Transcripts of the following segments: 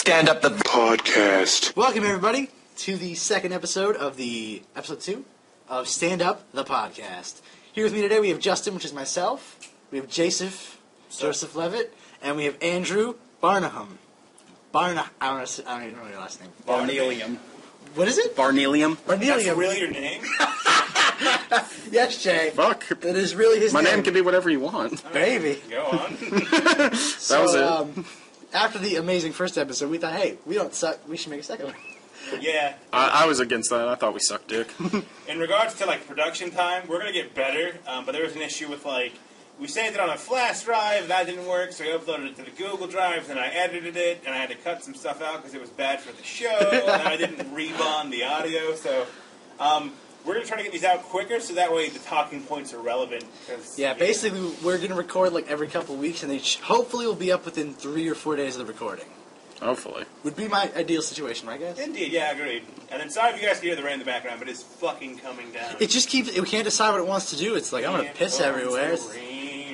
Stand Up the Podcast. Welcome, everybody, to the second episode of episode 2 of Stand Up the Podcast. Here with me today we have Justin, which is myself. We have Joseph Levitt, and we have Andrew Barnaham. I don't even know your last name. Barnelium. What is it? Barnelium. Barnelium. That's really your name? Yes, Jay. Fuck. That is really his name. My name can be whatever you want. Baby. Go on. That was it. After the amazing first episode, we thought, hey, we don't suck. We should make a second one. Yeah. I was against that. I thought we sucked dick. In regards to, production time, we're going to get better, but there was an issue with, we saved it on a flash drive, that didn't work, so we uploaded it to the Google Drive, then I edited it, and I had to cut some stuff out because it was bad for the show, and I didn't rebond the audio, so we're going to try to get these out quicker, so that way the talking points are relevant. Yeah, basically, we're going to record, every couple of weeks, and they hopefully will be up within 3 or 4 days of the recording. Hopefully. Would be my ideal situation, right, guys? Indeed, yeah, agreed. And then sorry if you guys can hear the rain in the background, but it's fucking coming down. It just keeps, we can't decide what it wants to do. It's like, I'm going to piss everywhere.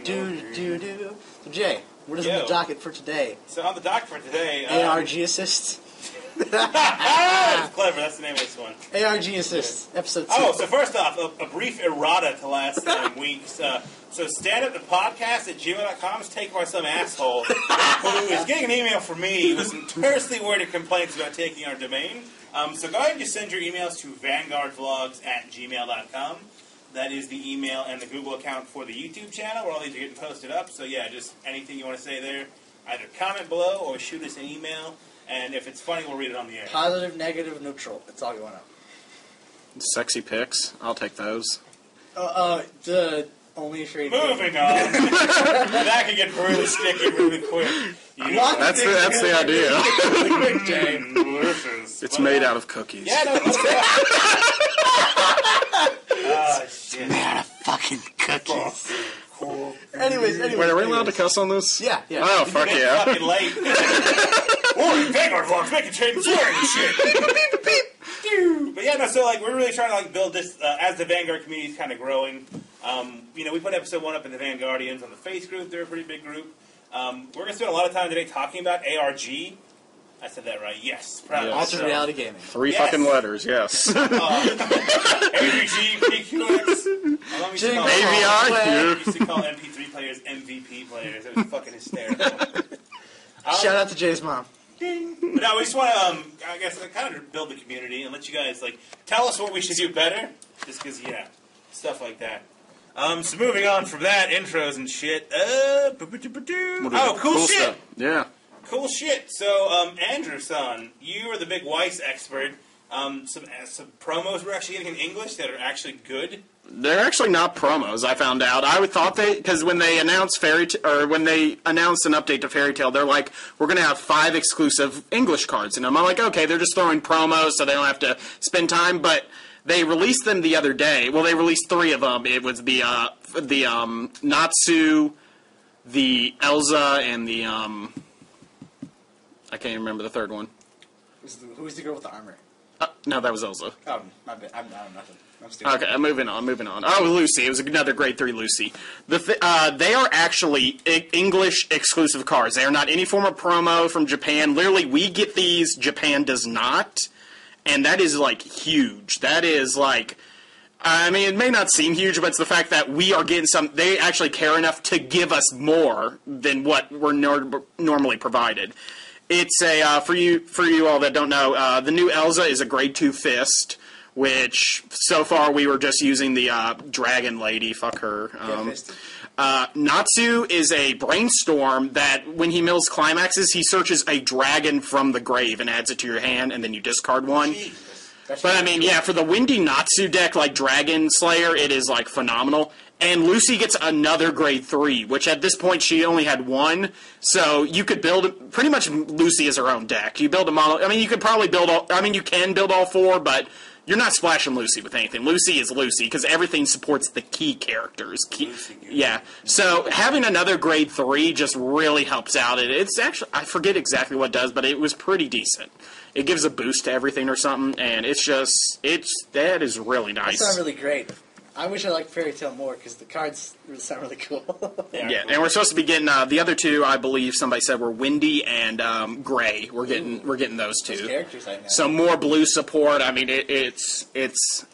Do. So, Jay, what is on the docket for today? So on the docket for today... ARG-Assist? That's clever, that's the name of this one. ARG-Assist, episode 2. Oh, so first off, a brief errata to last week's. So standupthepodcast@gmail.com is taken by some asshole who is getting an email from me with some tersely worded complaints about taking our domain. So go ahead and just send your emails to vanguardvlogs@gmail.com. That is the email and the Google account for the YouTube channel where all these are getting posted up. So yeah, just anything you want to say there, either comment below or shoot us an email. And if it's funny, we'll read it on the air. Positive, negative, neutral. It's all going up. Sexy pics. I'll take those. Only if you're... Moving on. That could get really sticky really quick. That's the idea. Quick, Jay. It's made out of cookies. Yeah, no, oh, shit. Made out of fucking cookies. Cool. Anyways. Wait, are we allowed to cuss on this? Yeah. Oh, fuck yeah. Fucking late. Warning, Vanguard Vlogs making trade and swearing and shit. But yeah, no, so we're really trying to build this as the Vanguard community is kind of growing. We put episode 1 up in the Vanguardians on the Face group. They're a pretty big group. We're going to spend a lot of time today talking about ARG. I said that right. Yes. Proud. Yes. Alternate reality gaming. 3 fucking letters, yes. ARG, PQX. AVI. We used to call MP3 players MVP players. It was fucking hysterical. Shout out to Jay's mom. Ding. But no, we just want to, I guess, kind of build the community and let you guys, tell us what we should do better. Just because, stuff like that. So moving on from that, intros and shit. Cool shit. Stuff. Yeah. Cool shit. So, Andrew-san, you are the big Weiss expert. Some promos we're actually getting in English that are actually good. They're actually not promos. I found out. I would thought because when they announced when they announced an update to Fairy Tail, they're like, we're going to have 5 exclusive English cards, and I'm like, okay, they're just throwing promos so they don't have to spend time. But they released them the other day. Well, they released 3 of them. It was the Natsu, the Elsa, and the I can't even remember the third one. Who's the girl with the armor? No, that was Elsa. Oh, my bad. I'm nothing. I'm stupid. Okay, moving on. Oh, Lucy. It was another grade 3 Lucy. They are actually English exclusive cards. They are not any form of promo from Japan. Literally, we get these. Japan does not. And that is, huge. That is, it may not seem huge, but it's the fact that we are getting some. They actually care enough to give us more than what we're normally provided. It's for you all that don't know, the new Elsa is a grade 2 fist, which so far we were just using the dragon lady. Fuck her. Natsu is a brainstorm that when he mills climaxes, he searches a dragon from the grave and adds it to your hand, and then you discard one. But for the Windy Natsu deck, like Dragon Slayer, it is phenomenal. And Lucy gets another grade 3, which at this point she only had 1. So you could build pretty much Lucy as her own deck. You build a mono. You could probably build all. You can build all 4, but you're not splashing Lucy with anything. Lucy is Lucy because everything supports the key characters. So having another grade 3 just really helps out. It's actually, I forget exactly what it does, but it was pretty decent. It gives a boost to everything or something, and that is really nice. That's not really great. I wish I liked Fairy Tale more because the cards sound really cool. Yeah, and we're supposed to be getting the other two. I believe somebody said were Windy and Gray. We're getting those two. Those characters I know. So more blue support. I mean, it's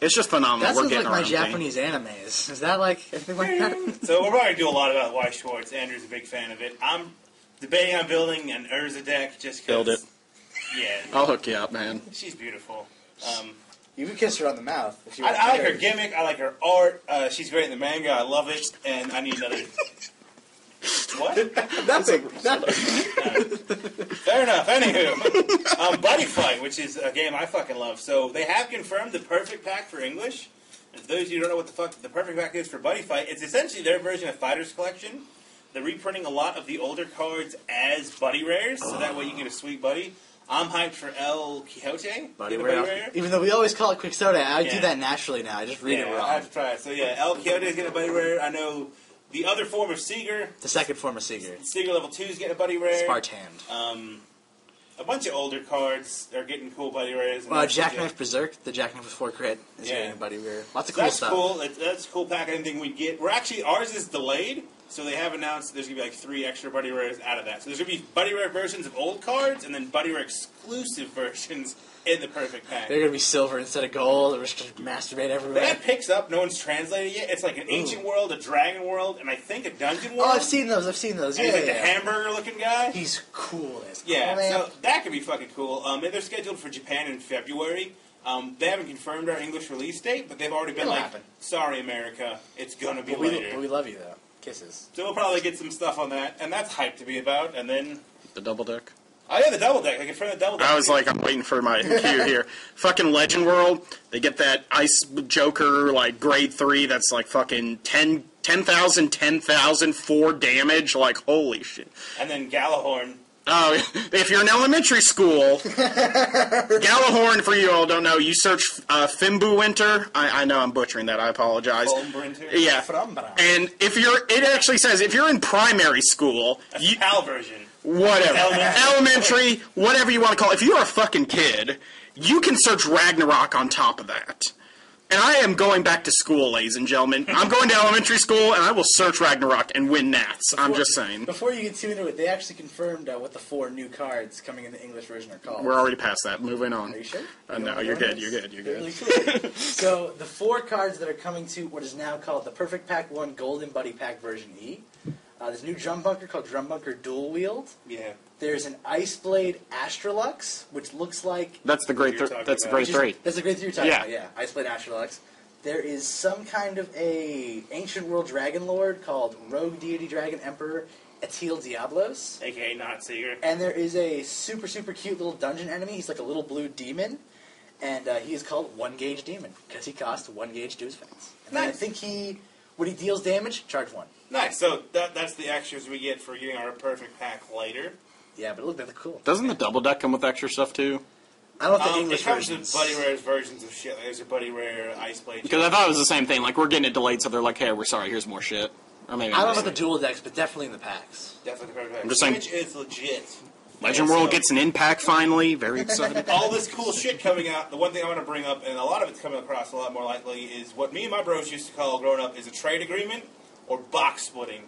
just phenomenal. That We're sounds getting like my our own Japanese animes. Is that like anything like that? So we're probably do a lot about Weiss Schwartz. Andrew's a big fan of it. I'm debating on building an Urza deck just because. Build it. Yeah. I'll hook you up, man. She's beautiful. You can kiss her on the mouth if you I want. like her gimmick. I like her art. She's great in the manga. I love it. And I need another. What? Nothing. Fair enough. Anywho, Buddyfight, which is a game I fucking love. So they have confirmed the Perfect Pack for English. And for those of you who don't know what the fuck the Perfect Pack is for Buddyfight, it's essentially their version of Fighters Collection. They're reprinting a lot of the older cards as Buddy Rares, so that way you can get a sweet Buddy. I'm hyped for El Quixote. Buddy Rare. Even though we always call it Quixote, I do that naturally now. I just read it wrong. I have to try it. So yeah, El Quixote is getting a Buddy Rare. I know the other form of Seeger. The second form of Seeger. Seeger level 2 is getting a Buddy Rare. Spartand. A bunch of older cards are getting cool Buddy Rares. Jackknife Berserk, the Jackknife with 4 crit, is getting a Buddy Rare. Lots of cool that's stuff. Cool. That's a cool pack. I didn't think we'd get. Ours is delayed, so they have announced there's going to be like 3 extra Buddy Rares out of that. So there's going to be Buddy Rare versions of old cards, and then Buddy Rare exclusive versions in the Perfect Pack. They're going to be silver instead of gold. They're just going to masturbate everywhere. That picks up. No one's translated yet. It's like an ancient world, a dragon world, and I think a dungeon world. Oh, I've seen those. And he's like the hamburger-looking guy. He's cool as so that could be fucking cool. They're scheduled for Japan in February. They haven't confirmed our English release date, but they've already been sorry, America, it's gonna be later. But we love you, though. Kisses. So we'll probably get some stuff on that, and that's hype to be about, and then... The double deck. Oh yeah, the double deck. I confirmed the double deck. I was like, I'm waiting for my cue here. Fucking Legend World, they get that Ice Joker, like, grade 3, that's like fucking 10,000, 4 damage, like, holy shit. And then Galahorn. Oh, if you're in elementary school, Galahorn, for you all don't know, you search Fimbulwinter. I know I'm butchering that. I apologize. Yeah. And it actually says, if you're in primary school... That's the PAL version. Whatever. Elementary, whatever you want to call it. If you're a fucking kid, you can search Ragnarok on top of that. And I am going back to school, ladies and gentlemen. I'm going to elementary school, and I will search Ragnarok and win Nats. I'm just saying. Before you get too into it, they actually confirmed what the 4 new cards coming in the English version are called. We're already past that. Moving on. Are you sure? No, you're good. You're good. Really cool. So, the 4 cards that are coming to what is now called the Perfect Pack 1 Golden Buddy Pack version E. There's a new Drum Bunker called Drum Bunker Dual Wield. Yeah. There's an Ice Blade Astrolux, which looks like... That's the grade 3. That's the grade 3. That's the grade 3 you're talking about, yeah. Ice Blade Astrolux. There is some kind of a ancient world dragon lord called Rogue Deity Dragon Emperor Etil Diablos. A.k.a. Not Seeger. And there is a super, super cute little dungeon enemy. He's like a little blue demon. And he is called 1 Gauge Demon, because he costs 1 gauge to his face. And then I think when he deals damage, charge 1. Nice. So that's the extras we get for getting our Perfect Pack later. Yeah, but look, that's cool. Doesn't the double deck come with extra stuff too? I don't think English it comes versions. with Buddy Rare's versions of shit. There's a Buddy Rare Ice Blade. Because I thought it was the same thing. Like, we're getting it delayed, so they're like, hey, we're sorry, here's more shit. Or maybe I don't know about the dual decks, but definitely in the packs. Definitely the Perfect Pack. I'm just saying, Which is legit. Legend World gets an in-pack finally. Very excited. All this cool shit coming out. The one thing I want to bring up, and a lot of it's coming across a lot more likely, is what me and my bros used to call growing up is a trade agreement or box splitting.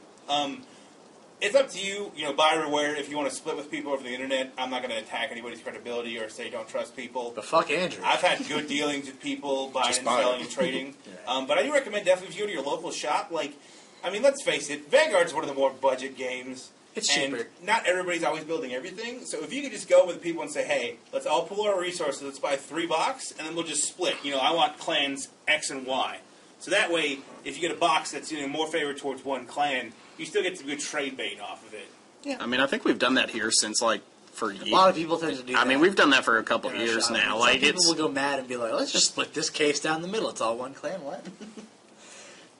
It's up to you, buyer beware. If you want to split with people over the internet, I'm not going to attack anybody's credibility or say don't trust people. But fuck Andrew. I've had good dealings with people buying and selling and trading. But I do recommend definitely if you go to your local shop, let's face it, Vanguard's one of the more budget games. It's cheaper. And not everybody's always building everything. So if you could just go with people and say, hey, let's all pool our resources, let's buy 3 box, and then we'll just split. I want clans X and Y. So that way, if you get a box that's more favored towards one clan, you still get some good trade bait off of it. Yeah. I mean, I think we've done that here since, for years. A lot of people tend to do that. I mean, we've done that for a couple of years now. Some people will go mad and be like, let's just split this case down the middle. It's all one clan, what?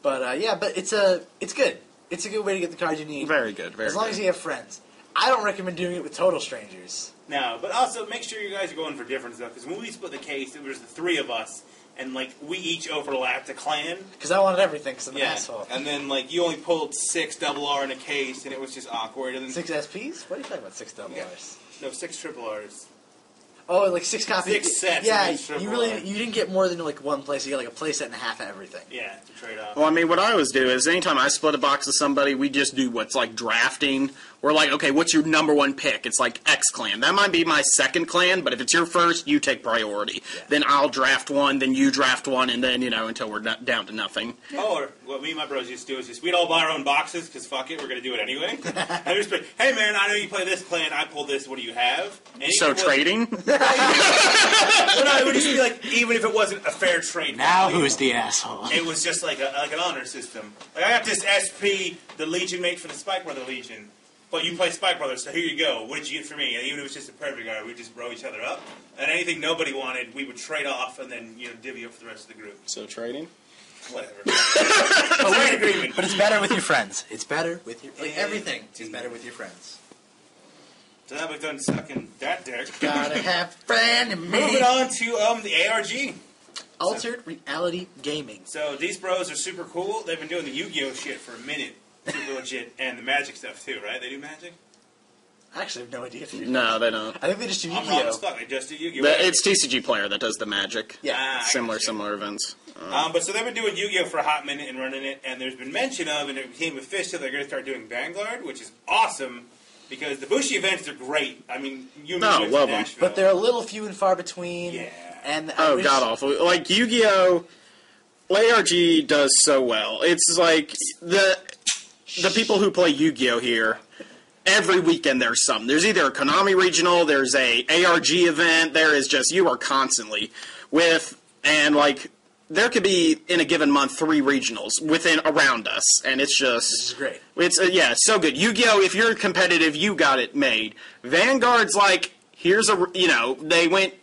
But it's good. It's a good way to get the cards you need. Very good, as long as you have friends. I don't recommend doing it with total strangers. No, but also make sure you guys are going for different stuff, because when we split the case, it was the 3 of us, and we each overlapped a clan. Because I wanted everything, because I'm an asshole. And then you only pulled 6 double R in a case, and it was just awkward. And then 6 SPs? What are you talking about, 6 double Rs? No, 6 triple Rs. Oh, like 6 copies. 6 sets. Yeah, of each triple you didn't get more than like one place. You got like a play set and a half of everything. Yeah, to trade off. Well, I mean, what I always do is anytime I split a box with somebody, we just do what's like drafting. We're like, okay, what's your number one pick? It's like X clan. That might be my second clan, but if it's your first, you take priority. Yeah. Then I'll draft one, then you draft one, and then, until we're down to nothing. Oh, or what me and my bros used to do is just, we'd all buy our own boxes, because fuck it, we're going to do it anyway. And just be, hey man, I know you play this clan, I pull this, what do you have? And so trading? It would just be like, even if it wasn't a fair trade. Now who's the asshole? It was just like an honor system. Like, I got this SP the Legion made for the Spike Brother Legion. But you play Spike Brothers, so here you go. What did you get for me? And even if it was just a perfect guard, we'd just row each other up. And anything nobody wanted, we would trade off and then divvy up for the rest of the group. So trading? Whatever. Trade agreement. But it's better with your friends. It's better with your everything is better with your friends. So now we've done sucking that dick. Gotta have a friend in me. Moving on to the ARG. Altered Reality Gaming. So these bros are super cool. They've been doing the Yu-Gi-Oh shit for a minute. Super legit, and the Magic stuff too, right? They do Magic? I actually have no idea if they do. No, they don't. I think they just do I'm wrong as Yu-Gi-Oh. fuck. They just do Yu-Gi-Oh. It's TCG Player that does the Magic. Yeah. Similar events. But so they've been doing Yu-Gi-Oh for a hot minute and running it, and there's been mention of, and it became official, they're going to start doing Vanguard, which is awesome, because the Bushi events are great. I mean, love them. But they're a little few and far between. Yeah. And god awful. Like Yu-Gi-Oh! ARG does so well. It's like the people who play Yu-Gi-Oh here, every weekend there's something. There's either a Konami regional, there's a ARG event, there is just, you are constantly and like, there could be, in a given month, 3 regionals around us, and it's just... This is great. It's so good. Yu-Gi-Oh! If you're competitive, you got it made. Vanguard's like, they went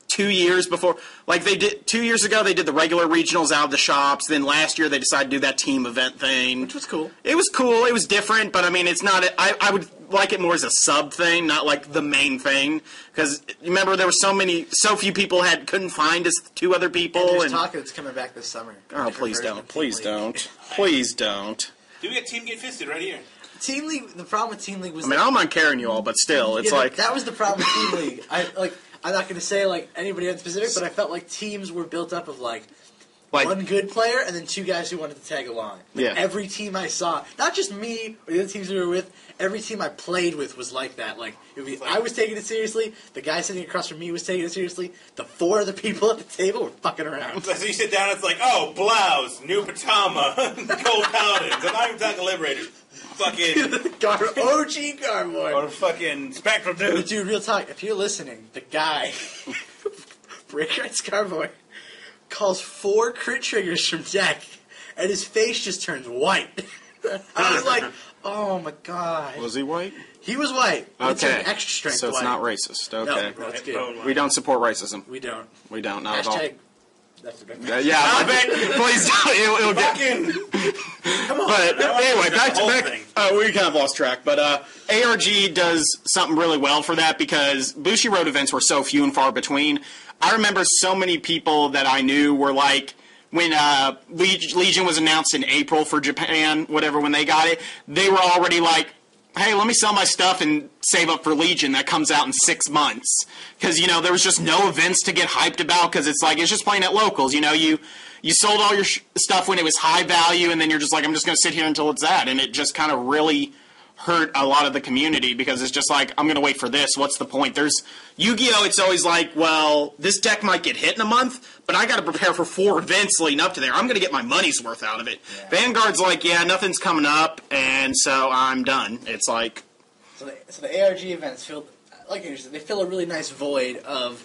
2 years before, like they did 2 years ago, they did the regular regionals out of the shops. Then last year they decided to do that team event thing, which was cool. It was cool. It was different, but I mean, it's not. I would like it more as a sub thing, not like the main thing. Because remember, there were so few people couldn't find us 2 other people. And there's talk that it's coming back this summer. Oh, please don't! Please don't! Please don't! Do we get Team Get Fisted right here? Team League. The problem with Team League was. I mean, I don't mind carrying you all, but still, it's like that was the problem with Team League. I'm not going to say like anybody in specific, but I felt like teams were built up of like one good player and then 2 guys who wanted to tag along. Yeah. Every team I saw, not just me or the other teams we were with, every team I played with was like that. Like I was taking it seriously, the guy sitting across from me was taking it seriously, the 4 other people at the table were fucking around. So you sit down, it's like, oh, Blouse, New Patama, Gold Paladins. I'm not even talking Liberators. Fucking OG Garboy. Or fucking Spectral Dude. Dude, real talk, if you're listening, the guy, Breaker Scarboy, calls 4 crit triggers from deck, and his face just turns white. I was like, oh my god. Was he white? He was white. Okay. Extra strength so it's white. not racist. Okay. No, that's good. We don't support racism. We don't. We don't, not at all. That's a big Yeah, I bet. Please don't. It'll get. Come on. But anyway, back. We kind of lost track. But ARG does something really well for that because Bushi Road events were so few and far between. I remember so many people that I knew were like, when Legion was announced in April for Japan, whatever, when they got it, they were already like, hey, let me sell my stuff and save up for Legion that comes out in 6 months. Because, there was just no events to get hyped about because it's like, it's just playing at locals. You sold all your stuff when it was high value, and then you're just like, I'm just going to sit here until it's that. And it just kind of really hurt a lot of the community because it's just like, I'm going to wait for this. What's the point? There's Yu-Gi-Oh! It's always like, well, this deck might get hit in a month, but I got to prepare for 4 events leading up to there. I'm going to get my money's worth out of it. Yeah. Vanguard's like, yeah, nothing's coming up, and so I'm done. It's like... So the ARG events fill, like you said, they fill a really nice void of,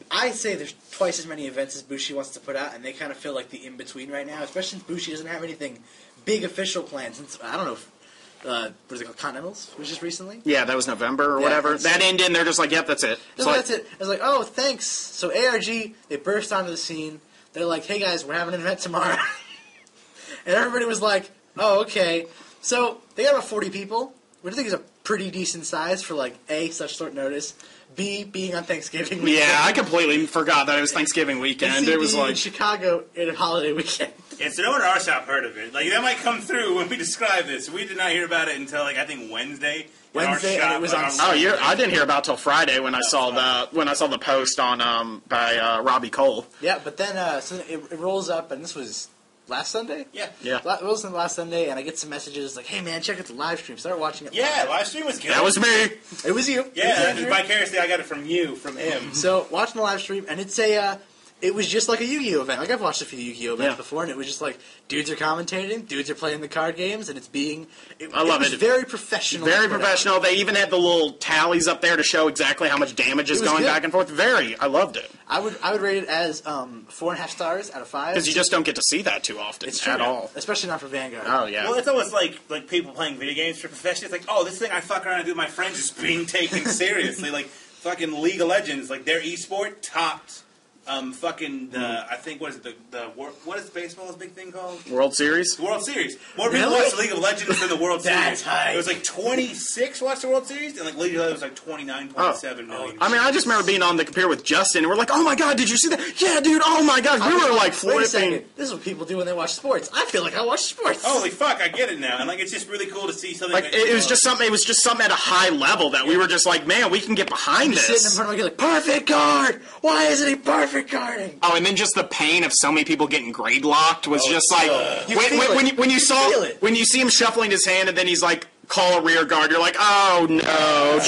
I say there's twice as many events as Bushi wants to put out, and they kind of feel like the in-between right now, especially since Bushi doesn't have anything big official planned since, I don't know, what is it called, Continentals, was just recently? Yeah, that was November or whatever. That ended, and they're just like, yep, that's it. That's it. I was like, oh, thanks. So ARG, they burst onto the scene. They're like, hey guys, we're having an event tomorrow. And everybody was like, oh, okay. So they got about 40 people, which I think is a pretty decent size for like A, such short notice, B, being on Thanksgiving weekend. Yeah, I completely forgot that it was Thanksgiving weekend. And C, It was being like in Chicago in a holiday weekend. Yeah, so no one at our shop heard of it. Like, that might come through when we describe this. We did not hear about it until, like, I think Wednesday. Wednesday, and it was on I didn't hear about it till Friday when I saw the post on by Robbie Cole. Yeah, but then so it rolls up, and this was last Sunday? Yeah. It rolls in last Sunday, and I get some messages like, hey, man, check out the live stream. Start watching it. Yeah, live. live stream was good. That was me. It was you. Yeah, It was vicariously I got it from you, from him. So, watching the live stream, and it was just like a Yu-Gi-Oh event. Like, I've watched a few Yu-Gi-Oh events before, and it was just like, dudes are commentating, dudes are playing the card games, and it's being... I love it. Was very professional. Very professional. They even had the little tallies up there to show exactly how much damage is going back and forth. I loved it. I would rate it as 4.5 stars out of 5. Because you just don't get to see that too often at all. Especially not for Vanguard. Oh, yeah. Well, it's almost like people playing video games for profession. It's like, oh, this thing I fuck around and do with my friends is being taken seriously. Like, fucking League of Legends, like, their esport topped... I think, what is baseball's big thing called? World Series? The World Series. More people watch League of Legends than the World Series. That's high. It was like 26 watched the World Series, and like League of Legends was like 29.7 million. I mean, I just remember being on the computer with Justin, and we're like, oh my god, did you see that? Yeah, dude, oh my god. We were like Wait a flipping. second. This is what people do when they watch sports. I feel like I watch sports. Holy fuck, I get it now. And like, it's just really cool to see something Like, that it was just something at a high level that we were just like, man, we can get behind Sitting in this. front of me like, perfect card! Why isn't he perfect carding? Oh, and then just the pain of so many people getting grade locked was just like You feel it. when you feel it. when you see him shuffling his hand and then he's like, call a rear guard, you're like, oh no,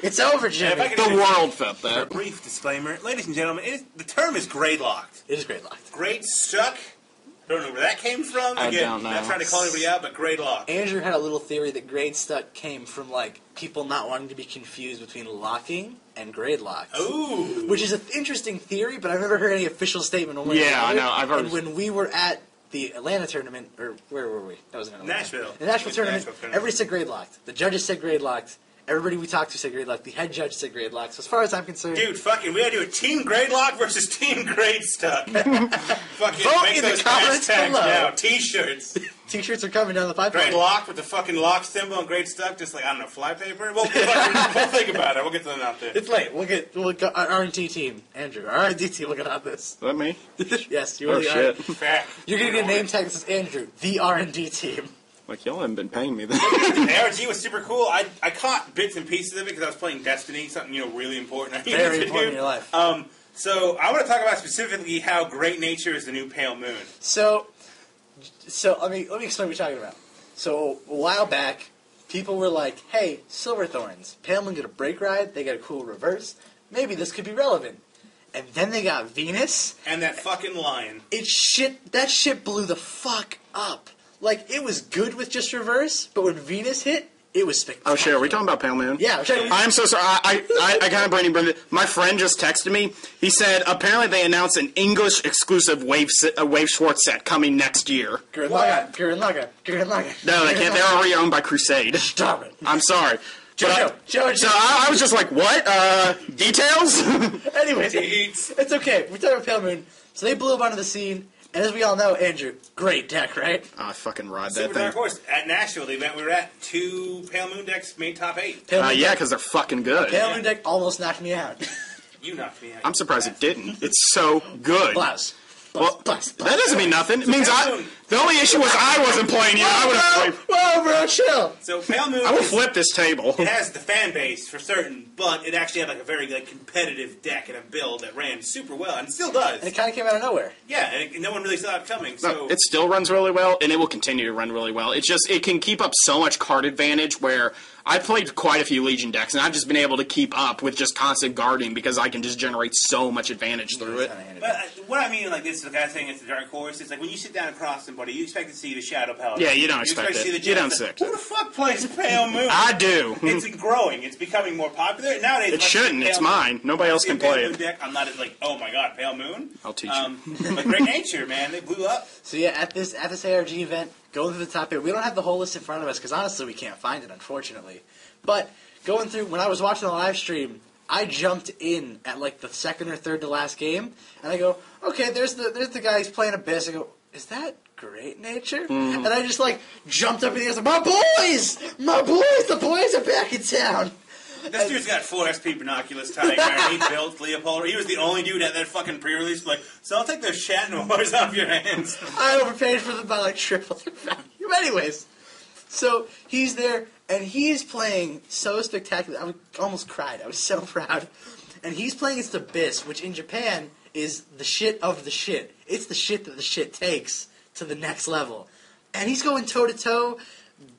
It's over, Jimmy. if I could the world felt A that. brief disclaimer. Ladies and gentlemen, the term is grade locked. It is great locked. Grade stuck. Don't know where that came from. I Again, don't know. not trying to call anybody out, but grade locked. Andrew had a little theory that grade stuck came from like people not wanting to be confused between locking and grade locked. Ooh. Which is an interesting theory, but I've never heard any official statement on where Yeah, I know, I've heard. And when we were at the Atlanta tournament, or where were we? That was in Atlanta. Nashville. The Nashville tournament, Nashville tournament. everybody said grade locked. The judges said grade locked. Everybody we talked to said grade locked. The head judge said grade locked. So as far as I'm concerned... Dude, fucking, we gotta do a team grade lock versus team grade stuck. Fucking Vote make in the those comments hashtags below. now. T-shirts. T-shirts are coming down the pipeline. Grade locked with the fucking lock symbol and grade stuck, just like, I don't know, fly paper? We'll think about it. We'll get something out there. It's late. We'll get our R&D team. Andrew, our R&D team will get on this. Is that me? Yes, you are Oh the shit. Fact. You're going to get a name tag that says Andrew, the R&D team. Like, y'all haven't been paying me that. ARG was super cool. I caught bits and pieces of it because I was playing Destiny, something really important. I needed Very to important do. in your life. So I want to talk about specifically how Great Nature is the new Pale Moon. So let me explain what you're talking about. So a while back, people were like, "Hey, Silverthorns, Pale Moon got a break ride. They got a cool reverse. Maybe this could be relevant." And then they got Venus. And that fucking lion. That shit blew the fuck up. Like, it was good with just reverse, but when Venus hit, it was spectacular. Oh shit, are we talking about Pale Moon? Yeah, I'm talking- I'm so sorry. I kind of brainy. My friend just texted me. He said apparently they announced an English exclusive Wave Schwartz set coming next year. Gurren Lagann. No, they can't. They're already owned by Crusade. Stop it. I'm sorry. Joe. So I was just like, what? Details? Anyways, it's okay. We're talking about Pale Moon. So they blew up onto the scene, and as we all know, Andrew, great deck, right? Oh, I fucking ride that Super thing. Dark Horse. At Nashville, the event we were at, 2 Pale Moon decks made top 8. Pale Moon Yeah, deck- because they're fucking good. Pale Moon deck almost knocked me out. You knocked me out. I'm surprised it didn't. It's so good. Blouse. Well, that doesn't mean nothing. It means the only issue was I wasn't playing you. I would have played. Whoa, bro, chill. So Pale Moon I will flip this table. it has the fan base for certain, but it actually had like a very competitive deck and a build that ran super well, and still does. And it kind of came out of nowhere. Yeah, and no one really saw it coming. So No, it still runs really well, and it will continue to run really well. It's just, it can keep up so much card advantage where I played quite a few Legion decks, and I've just been able to keep up with just constant guarding because I can just generate so much advantage through it. But what I mean, like this, the guy saying it's the Dark Horse, it's like when you sit down across somebody, you expect to see the Shadow Paladin. Yeah, you don't expect to see it. the You don't Jester. expect Who it. the fuck plays Pale Moon? I do. It's growing. It's becoming more popular nowadays. It shouldn't. It's mine. Nobody else can play it. Deck, I'm not as like, oh my god, Pale Moon. I'll teach you. But Great Nature, man, they blew up. So yeah, at this ARG event, going through the top 8, we don't have the whole list in front of us because honestly we can't find it, unfortunately. But going through, when I was watching the live stream, I jumped in at like the second or third to last game, and I go, okay, there's the guy who's playing Abyss. I go, is that Great Nature? And I just, like, jumped up in the air and said, the boys are back in town. This dude's got 4 SP binoculars tiger, and he built Leopold. He was the only dude at that fucking pre-release. Like, so I'll take those Shat Noirs off your hands. I overpaid for them by like triple their value. Anyways, so he's there, and he's playing so spectacular. I almost cried. I was so proud. And he's playing against Abyss, which in Japan is the shit of the shit. It's the shit that the shit takes to the next level. And he's going toe-to-toe.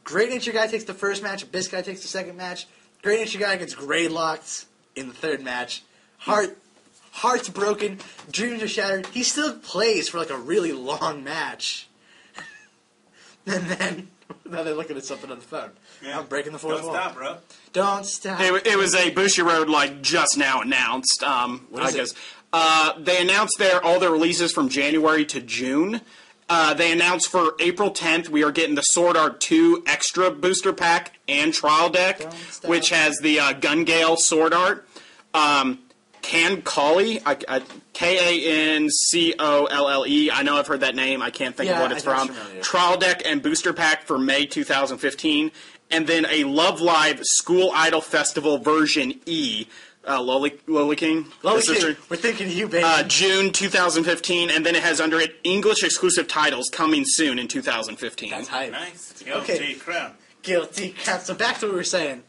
Great Nature guy takes the first match. Abyss guy takes the second match. Great Nature guy gets grade-locked in the third match. Heart's broken. Dreams are shattered. He still plays for like a really long match. And then, now they're looking at something on the phone. Yeah. I'm breaking the fourth wall. Don't stop, bro. Don't stop. It was a Bushiroad, like, just now announced. What is it? They announced all their releases from January to June. They announced for April 10th we are getting the Sword Art 2 Extra Booster Pack and Trial Deck, which has the Gun-Gale Sword Art. Kancole, Kancolle. I know I've heard that name. I can't think of what it's from. Trial Deck and Booster Pack for May 2015. And then a Love Live School Idol Festival version E. Loli King? Loli King. We're thinking of you, baby. June 2015. And then it has under it English exclusive titles coming soon in 2015. That's hype. Nice. Guilty Crown. Guilty Crown. So back to what we were saying.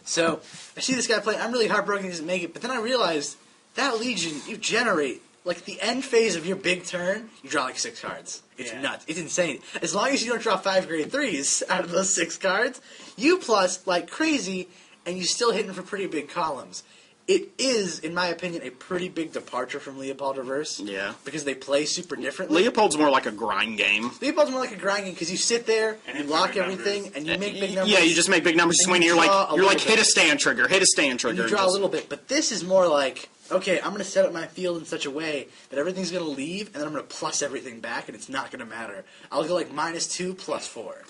So, I see this guy playing. I'm really heartbroken he doesn't make it. But then I realized that Legion, you generate, like, the end phase of your big turn, you draw, like, 6 cards. It's nuts. It's insane. As long as you don't draw 5 grade 3s out of those 6 cards, you plus, like crazy, and you're still hitting for pretty big columns. It is, in my opinion, a pretty big departure from Leopold Reverse. Yeah. Because they play super differently. Leopold's more like a grind game. Leopold's more like a grind game because you sit there, and you lock everything, and you make big numbers. Yeah, you just make big numbers. When you're like hit a stand trigger, hit a stand trigger. And you draw a little bit. But this is more like, okay, I'm going to set up my field in such a way that everything's going to leave, and then I'm going to plus everything back, and it's not going to matter. I'll go like -2, +4.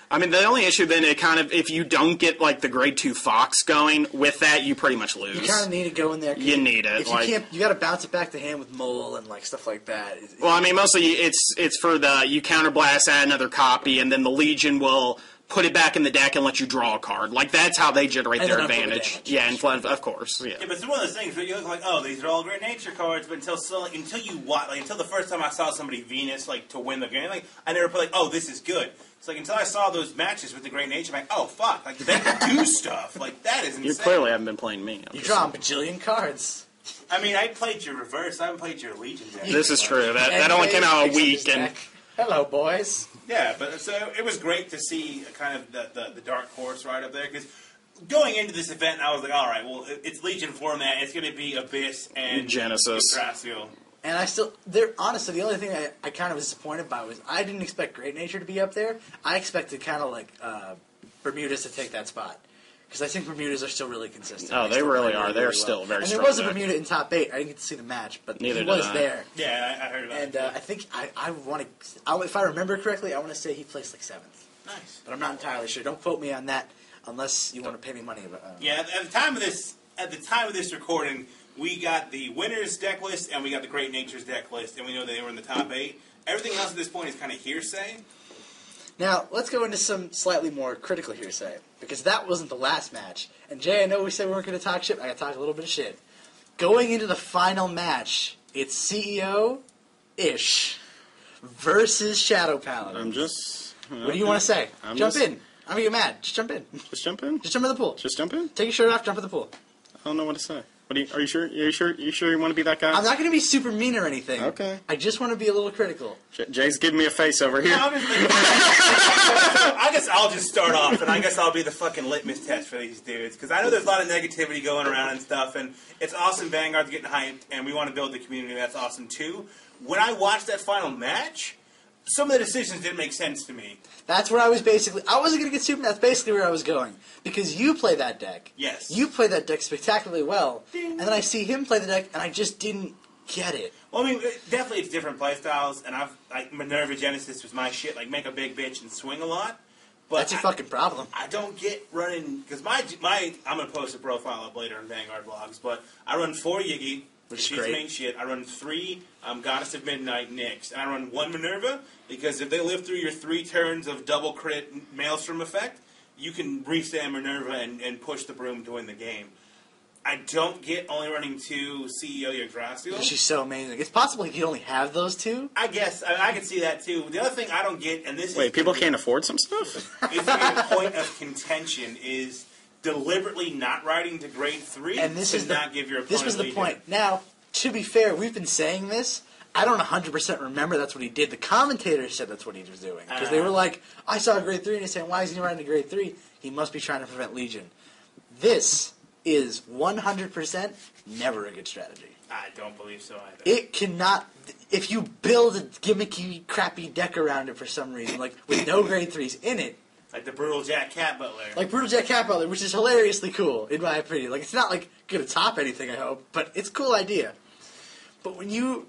I mean, the only issue then, if you don't get, like, the grade 2 Fox going, with that, you pretty much lose. You kind of need to go in there. You need it. If you can't, you got to bounce it back to hand with Mole and, like, stuff like that. Well, I mean, mostly it's for you counterblast, add another copy, and then the Legion will put it back in the deck and let you draw a card. Like, that's how they generate their advantage. Yeah, and of course. Yeah, but it's one of those things where you look like, oh, these are all Great Nature cards, but until the first time I saw somebody Venus, like, to win the game, like, I never put, like, oh, this is good. It's like, until I saw those matches with the Great Nature, I'm like, oh, fuck, like, they can do stuff. Like, that is insane. You clearly haven't been playing me. You draw a bajillion cards. I mean, I played your Reverse. I haven't played your Legion deck. This is true. That only came out a week. And hello, boys. Yeah, but so it was great to see kind of the dark horse right up there, because going into this event, I was like, all right, well, it's Legion format. It's going to be Abyss and Genesis. Gracial. And honestly, the only thing I kind of was disappointed by was I didn't expect Great Nature to be up there. I expected kind of like Bermudas to take that spot. Because I think Bermudas are still really consistent. Oh, they really are. They're still very strong. And there was a Bermuda in top 8. I didn't get to see the match, but he was there. Yeah, I heard about it. And I think I want to, if I remember correctly, I want to say he placed like 7th. Nice. But I'm not entirely sure. Don't quote me on that unless you want to pay me money. Yeah, at the time of this recording, we got the winners deck list and we got the Great Nature's deck list, and we know they were in the top 8. Everything else at this point is kind of hearsay. Now, let's go into some slightly more critical hearsay, because that wasn't the last match. And Jay, I know we said we weren't going to talk shit, but I got to talk a little bit of shit. Going into the final match, it's CEO-ish versus Shadow Paladin. What do you want to say? Jump in. I'm going to get mad. Just jump in. Just jump in? Just jump in the pool. Just jump in? Take your shirt off, jump in the pool. I don't know what to say. Are you sure? You sure you want to be that guy? I'm not going to be super mean or anything. Okay. I just want to be a little critical. Jay's giving me a face over here. I guess I'll just start off, and I guess I'll be the fucking litmus test for these dudes, because I know there's a lot of negativity going around and stuff, and it's awesome Vanguard's getting hyped, and we want to build the community. That's awesome too. When I watched that final match, some of the decisions didn't make sense to me. That's where I was basically... I wasn't going to get super... That's basically where I was going. Because you play that deck. Yes. You play that deck spectacularly well. Ding. And then I see him play the deck, and I just didn't get it. Well, I mean, definitely it's different playstyles, and Minerva Genesis was my shit, like, make a big bitch and swing a lot. But that's your fucking problem. I don't get running... Because I'm going to post a profile up later in Vanguard Vlogs, but I run 4 Yigi, which is She's great. main shit. I run 3 Goddess of Midnight Nyx, and I run 1 Minerva, because if they live through your 3 turns of double crit Maelstrom effect, you can restand Minerva and push the broom to win the game. I don't get only running 2 CEO Yggdrasil. She's so amazing. It's possible you only have those 2. I guess. I can see that, too. The other thing I don't get, and this Wait, is... people can't afford some stuff? Is the point of contention is deliberately not riding to grade 3 And this to is not give your opponent This was the lead. point. Now, to be fair, we've been saying this. I don't 100% remember that's what he did. The commentators said that's what he was doing. Because they were like, I saw a grade 3, and he's saying, why is he riding to grade 3? He must be trying to prevent Legion. This is 100% never a good strategy. I don't believe so either. It cannot... If you build a gimmicky, crappy deck around it for some reason, like with no grade 3s in it, Like the Brutal Jack Cat Butler. like Brutal Jack Cat Butler, which is hilariously cool, in my opinion. Like, it's not, like, going to top anything, I hope, but it's a cool idea. But when you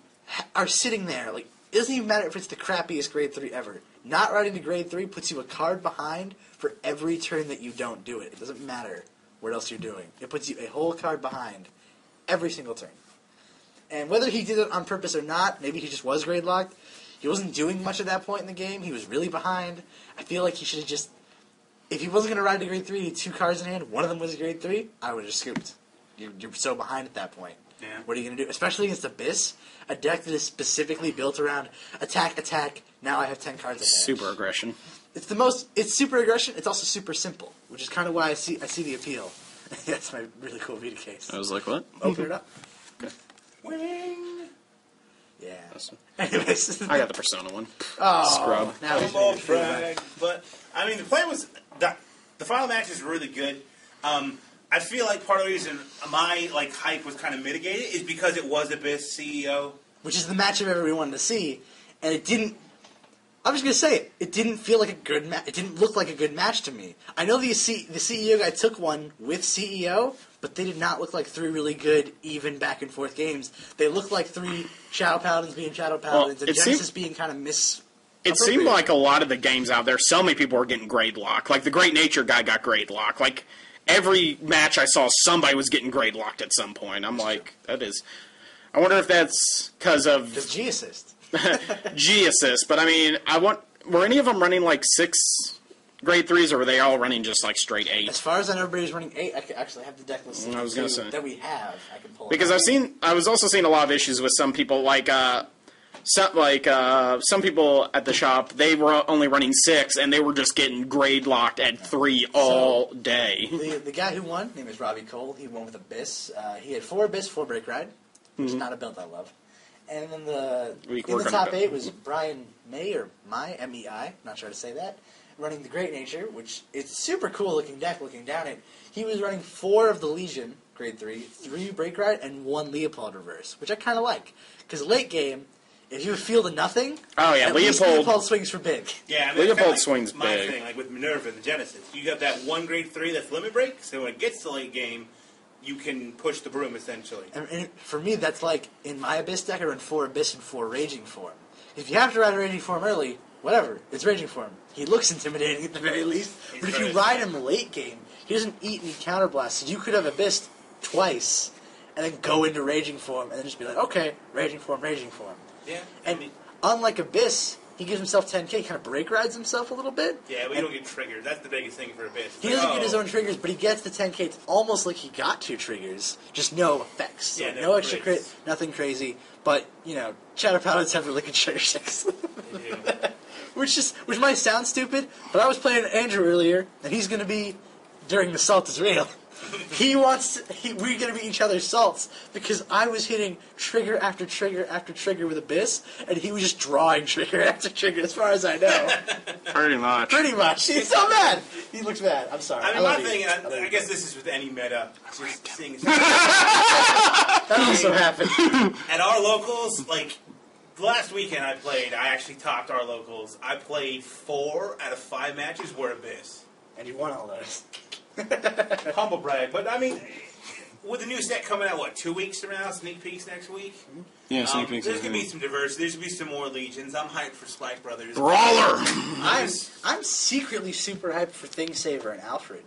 are sitting there, like, it doesn't even matter if it's the crappiest grade 3 ever. Not riding to grade 3 puts you a card behind for every turn that you don't do it. It doesn't matter what else you're doing. It puts you a whole card behind every single turn. And whether he did it on purpose or not, maybe he just was grade locked, he wasn't doing much at that point in the game. He was really behind. I feel like he should have just... If he wasn't going to ride to grade 3, he had 2 cards in hand, one of them was grade 3, I would have just scooped. You're so behind at that point. Yeah. What are you going to do? Especially against Abyss, a deck that is specifically built around attack, attack, now I have 10 cards advantage. Super aggression. It's super aggression, it's also super simple, which is kind of why I see the appeal. That's my really cool Vita case. I was like, what? Open it up. Okay. Wing! Yeah. That's- Anyways. I got the Persona one. Oh, Scrub. Now he's Almost making me feel bad. brag. But, I mean, the play was... The final match is really good. I feel like part of the reason my hype was kind of mitigated is because it was Abyss CEO. Which is the matchup everybody wanted to see, and it didn't... I'm just going to say it. It didn't feel like a good match. It didn't look like a good match to me. I know the CEO guy took one with CEO, but they did not look like 3 really good, even back-and-forth games. They looked like 3 Shadow Paladins being Shadow Paladins, and Genesis being kind of It seemed like a lot of the games out there, so many people were getting grade lock. Like, the Great Nature guy got grade lock. Like, every match I saw, somebody was getting grade locked at some point. I'm like, that is... I wonder if that's because of... Because G-Assist. G-Assist, but I mean, were any of them running like 6 grade 3s, or were they all running just like straight 8? As far as I know, everybody's running 8. I actually have the deck list I was gonna say. that we have. I can pull it Because up. I was also seeing a lot of issues with some people, some people at the shop, they were only running 6, and they were just getting grade locked at 3 all day. The guy who won, name is Robbie Cole. He won with Abyss. He had 4 Abyss, 4 Break Ride, which is not a build I love. And then in the top 8 was Brian May, or Mai, M-E-I, not sure how to say that, running the Great Nature, which is super cool looking deck looking down it. He was running 4 of the Legion, grade 3, 3 Break Ride, and 1 Leopold Reverse, which I kind of like. Because late game, if you field a nothing, oh yeah, at least Leopold swings for big. Yeah, I mean, Leopold swings my big. thing, like with Minerva and the Genesis. You have that 1 grade 3 that's limit break, so when it gets to late game, you can push the broom, essentially. And for me, that's like, in my Abyss deck, I run 4 Abyss and 4 Raging Form. If you have to ride a Raging Form early, whatever, it's Raging Form. He looks intimidating at the very least. But if you ride him late game, he doesn't eat any counterblasts. So you could have Abyss twice, and then go into Raging Form, and then just be like, okay, Raging Form, Raging Form. Yeah. And unlike Abyss, he gives himself 10k, kind of break rides himself a little bit. Yeah, we don't get triggered. That's the biggest thing for Abyss. He doesn't get his own triggers, but he gets the 10k. It's almost like he got 2 triggers, just no effects. So Yeah, no extra crit, crits. nothing crazy. But, Shadow Paladins have really good trigger checks. They do. which might sound stupid, but I was playing Andrew earlier, and he's going to be, during the Salt is Real, we're going to be each other's salts, because I was hitting trigger after trigger after trigger with Abyss, and he was just drawing trigger after trigger, as far as I know. Pretty much. Pretty much. He's so mad. He looks mad. I'm sorry. I mean, love my you. thing, I guess this is with any meta. Just seeing That also happened. at our locals, the last weekend I actually topped our locals. I played 4 out of 5 matches were Abyss. And you won all those. Humble brag, but I mean, with the new set coming out, 2 weeks from now, sneak peeks next week? Yeah, sneak peeks. There's going to be some diversity. There's going to be some more Legions. I'm hyped for Spike Brothers. Brawler! I'm secretly super hyped for Thingsaver and Alfred.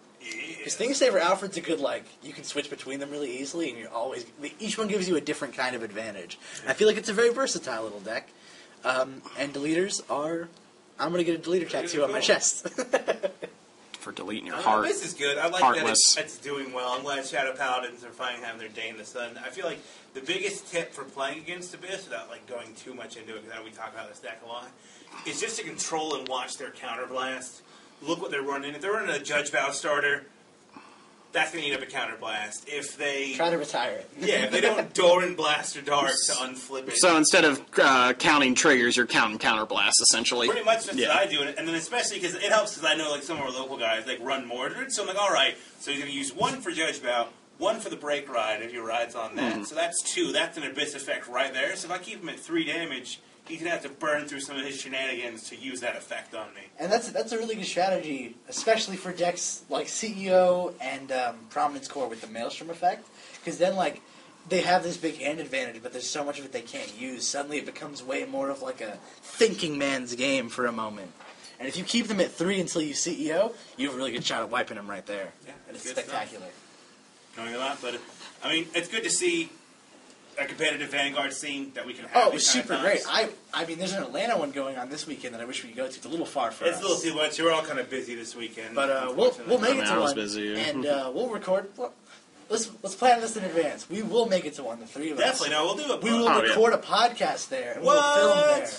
Because Thing Saver Alfred's a good, like, you can switch between them really easily, and each one gives you a different kind of advantage. I feel like it's a very versatile little deck. And deleters are, I'm going to get a deleter tattoo on my chest. For deleting your heart. This is good. I like Heartless. that it's doing well. I'm glad Shadow Paladins are finally having their day in the sun. I feel like the biggest tip for playing against Abyss, without like going too much into it, because we talk about this deck a lot, is just to control and watch their counterblast. Look what they're running. If they're running a Judge Bow starter, that's going to eat up a counterblast. If they try to retire it. Yeah, if they don't Doran Blast or Dark to unflip it. So instead of counting triggers, you're counting counterblast, essentially. Pretty much that's what I do. And then especially because it helps because I know like some of our local guys like run Mordred. So I'm like, all right, so he's going to use one for Judge Bow, one for the break ride if he rides on that. So that's 2. That's an Abyss effect right there. So if I keep him at 3 damage, he's going to have to burn through some of his shenanigans to use that effect on me. And that's a really good strategy, especially for decks like CEO and Prominence Core with the Maelstrom effect. Because then, like, they have this big hand advantage, but there's so much of it they can't use. Suddenly it becomes way more of like a thinking man's game for a moment. And if you keep them at 3 until you CEO, you have a really good shot at wiping them right there. Yeah, and it's good spectacular. Knowing a lot, but I mean, it's good to see a competitive Vanguard scene that we can have. Oh, it was super great. I mean, there's an Atlanta one going on this weekend that I wish we could go to. It's a little far for us. It's a little too much. We're all kind of busy this weekend. But we'll make it to I was one. busy, yeah. And we'll record. Well, let's plan this in advance. We will make it to one, the 3 of us. Definitely, no, we'll do it. We will record a podcast there, and we'll film there.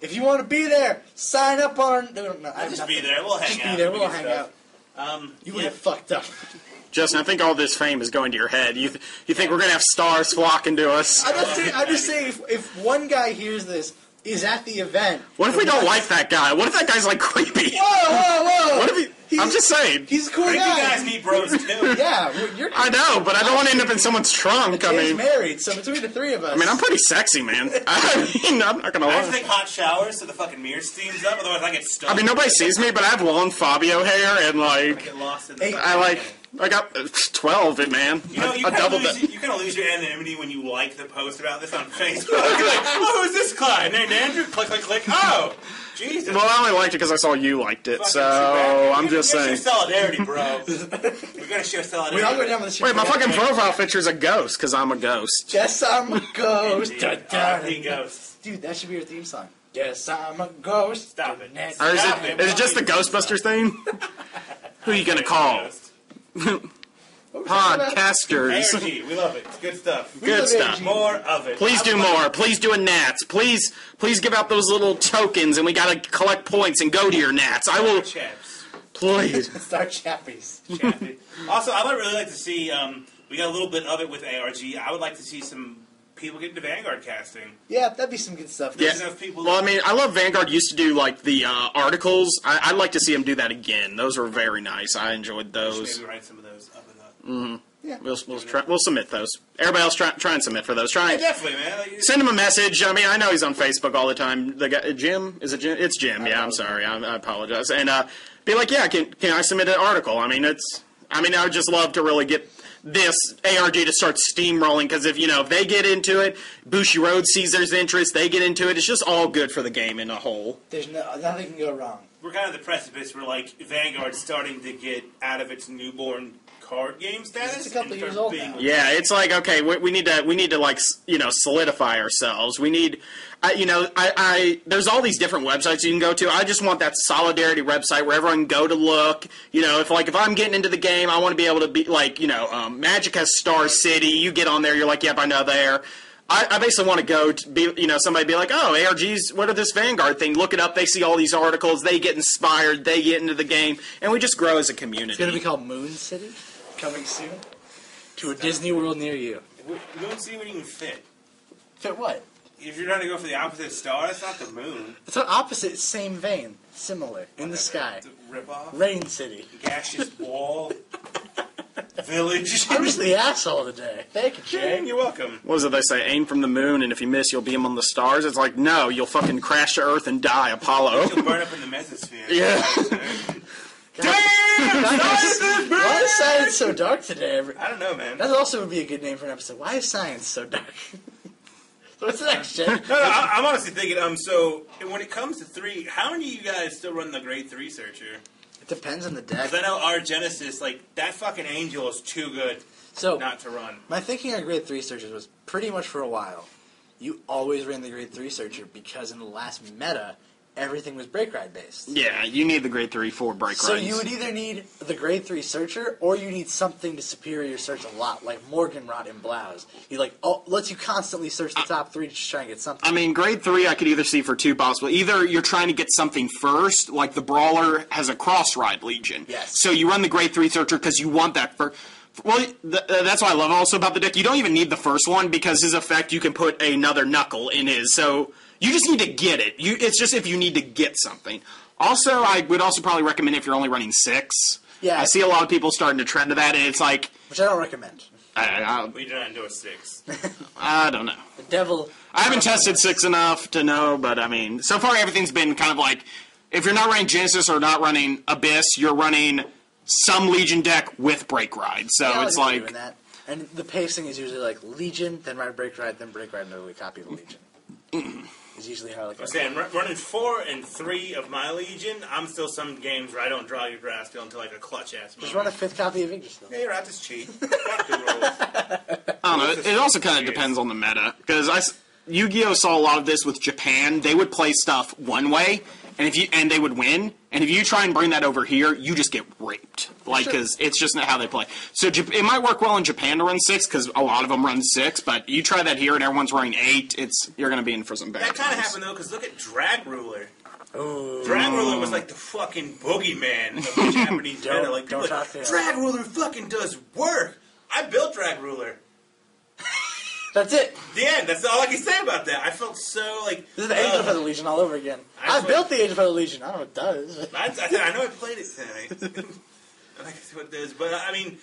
If you want to be there, sign up on... No, just be there. We'll hang out. Just be there. We'll hang out. You would have fucked up. Justin, I think all this fame is going to your head. You think we're going to have stars flocking to us? I'm just saying, if one guy hears this, is at the event... What if we don't like that guy? What if that guy's, like, creepy? Whoa! What if I'm just saying. He's a cool Creepy guy. guys need bros, too. Yeah, you're... I know, but I don't want to end up in someone's trunk. He's married, so between the 3 of us... I mean, I'm pretty sexy, man. I mean, I'm not going to I lie. just take hot showers so the fucking mirror steams up, otherwise I get stuck. I mean, nobody sees me, but I have long Fabio hair, and, I like... get lost in the I got 12 it, man. You know, you I doubled it. You kind of lose your anonymity when you like the post about this on Facebook. You're like, oh, who's this guy? Named Andrew? Click, click, click. Oh, Jesus. Well, I only liked it because I saw you liked it, Fucking so super. I'm just We're saying. gonna show solidarity, bro. We're gonna show solidarity. We all go down with the Wait, my fucking profile picture is a ghost because I'm a ghost. Yes, I'm a ghost. R.I.P. Ghosts. Dude, that should be your theme song. Yes, I'm a ghost. Stop it. Or is it just the Ghostbusters theme? Who are you going to call? Podcasters. ARG, we love it. It's good stuff. Good stuff. More of it. Please do more. Please do a Nats. Please give out those little tokens, and we gotta collect points and go to your Nats. I will. Chaps. Please. Start chappies. Also, I would really like to see. We got a little bit of it with ARG. I would like to see some people get into Vanguard casting. Yeah, that'd be some good stuff. There's enough people. Well, I mean, I love Vanguard used to do like the articles. I'd like to see them do that again. Those were very nice. I enjoyed those. Maybe write some of those up and up. Mm-hmm. Yeah. We'll submit those. Everybody else try and submit for those. Yeah, definitely, man. Like, send him a message. I mean, I know he's on Facebook all the time. The guy, Jim? Is it Jim? It's Jim. Yeah, I'm sorry. I apologize. And be like, yeah, can I submit an article? I mean, I would just love to really get this ARG to start steamrolling because if they get into it, Bushiroad sees there's interest, they get into it. It's just all good for the game in a whole. There's nothing can go wrong. We're kind of the precipice where like Vanguard's starting to get out of its newborn card game status. It's a couple years old now. Yeah, it's like okay, we need to like solidify ourselves. We need, there's all these different websites you can go to. I just want that solidarity website where everyone can go to look. If I'm getting into the game, I want to be able to be like Magic has Star City. You get on there, you're like, yep, I know there. I basically want to go to be, somebody be like, oh, ARG's, what are this Vanguard thing? Look it up. They see all these articles. They get inspired. They get into the game. And we just grow as a community. It's going to be called Moon City, coming soon to a Disney World near you. Moon City wouldn't even fit. Fit what? If you're trying to go for the opposite star, that's not the moon. It's not opposite, same vein. Similar. In the sky. It's a rip-off. Rain City. Gaseous wall. Village. I'm just the asshole today. Thank you, Jay. You're welcome. What is it they say? Aim from the moon, and if you miss, you'll beam on the stars. It's like, no, you'll fucking crash to Earth and die, Apollo. You'll burn up in the mesosphere. Yeah. Damn! Why is science so dark today? I don't know, man. That also would be a good name for an episode. Why is science so dark? So what's next, Jay? No, I'm honestly thinking, so when it comes to 3, how many of you guys still run the grade 3 searcher? Depends on the deck. Because I know ARG-Assist, like, that fucking Angel is too good not to run. My thinking on Grade 3 searches was pretty much for a while. You always ran the Grade 3 searcher because in the last meta, everything was brake ride based. Yeah, you need the Grade 3 for brake rides. So you would either need the Grade 3 searcher, or you need something to superior search a lot, like Morganrot in Blouse. He lets you constantly search the top 3 to just try and get something. I mean, Grade 3 I could either see for two possible. Either you're trying to get something first, like the Brawler has a cross-ride Legion. Yes. So you run the Grade 3 searcher because you want that first. Well, that's what I love also about the deck. You don't even need the first one because his effect, you can put another Knuckle in his. So you just need to get it. It's just if you need to get something. Also, I would also probably recommend if you're only running 6. Yeah. I see a lot of people starting to trend to that, and it's like... Which I don't recommend. We do not do a 6. I don't know. The devil... I haven't tested 6 enough to know, but I mean, so far everything's been kind of like, if you're not running Genesis or not running Abyss, you're running some Legion deck with Break Ride. So Yeah, it's I like like... doing that. And the pacing is usually like Legion, then ride Break Ride, then Break Ride, and then we copy the Legion. Is usually how I like it. I'm running 4 and 3 of my Legion. I'm still some games where I don't draw your grass still until like a clutch ass. Just run a 5th copy of Ignis, though. Yeah, you're right. Just cheat. Fuck the rules. I don't know. It also kind of depends on the meta. Because Yu-Gi-Oh! Saw a lot of this with Japan. They would play stuff one way, and they would win. And if you try and bring that over here, you just get raped. Like, because it's just not how they play. So it might work well in Japan to run 6, because a lot of them run 6. But you try that here, and everyone's running 8. You're going to be in for some bad That kind of times. happened though, because look at Drag Ruler. Ooh. Drag Ruler was like the fucking boogeyman of the Japanese meta. Like, people don't like, talk to him. Drag Ruler fucking does work. I built Drag Ruler. That's it. The end. That's all I can say about that. I felt so like... This is the Angel Feather Legion all over again. I built the Angel Feather Legion. I don't know what it does. I know I played it tonight. I guess what it does. But, I mean,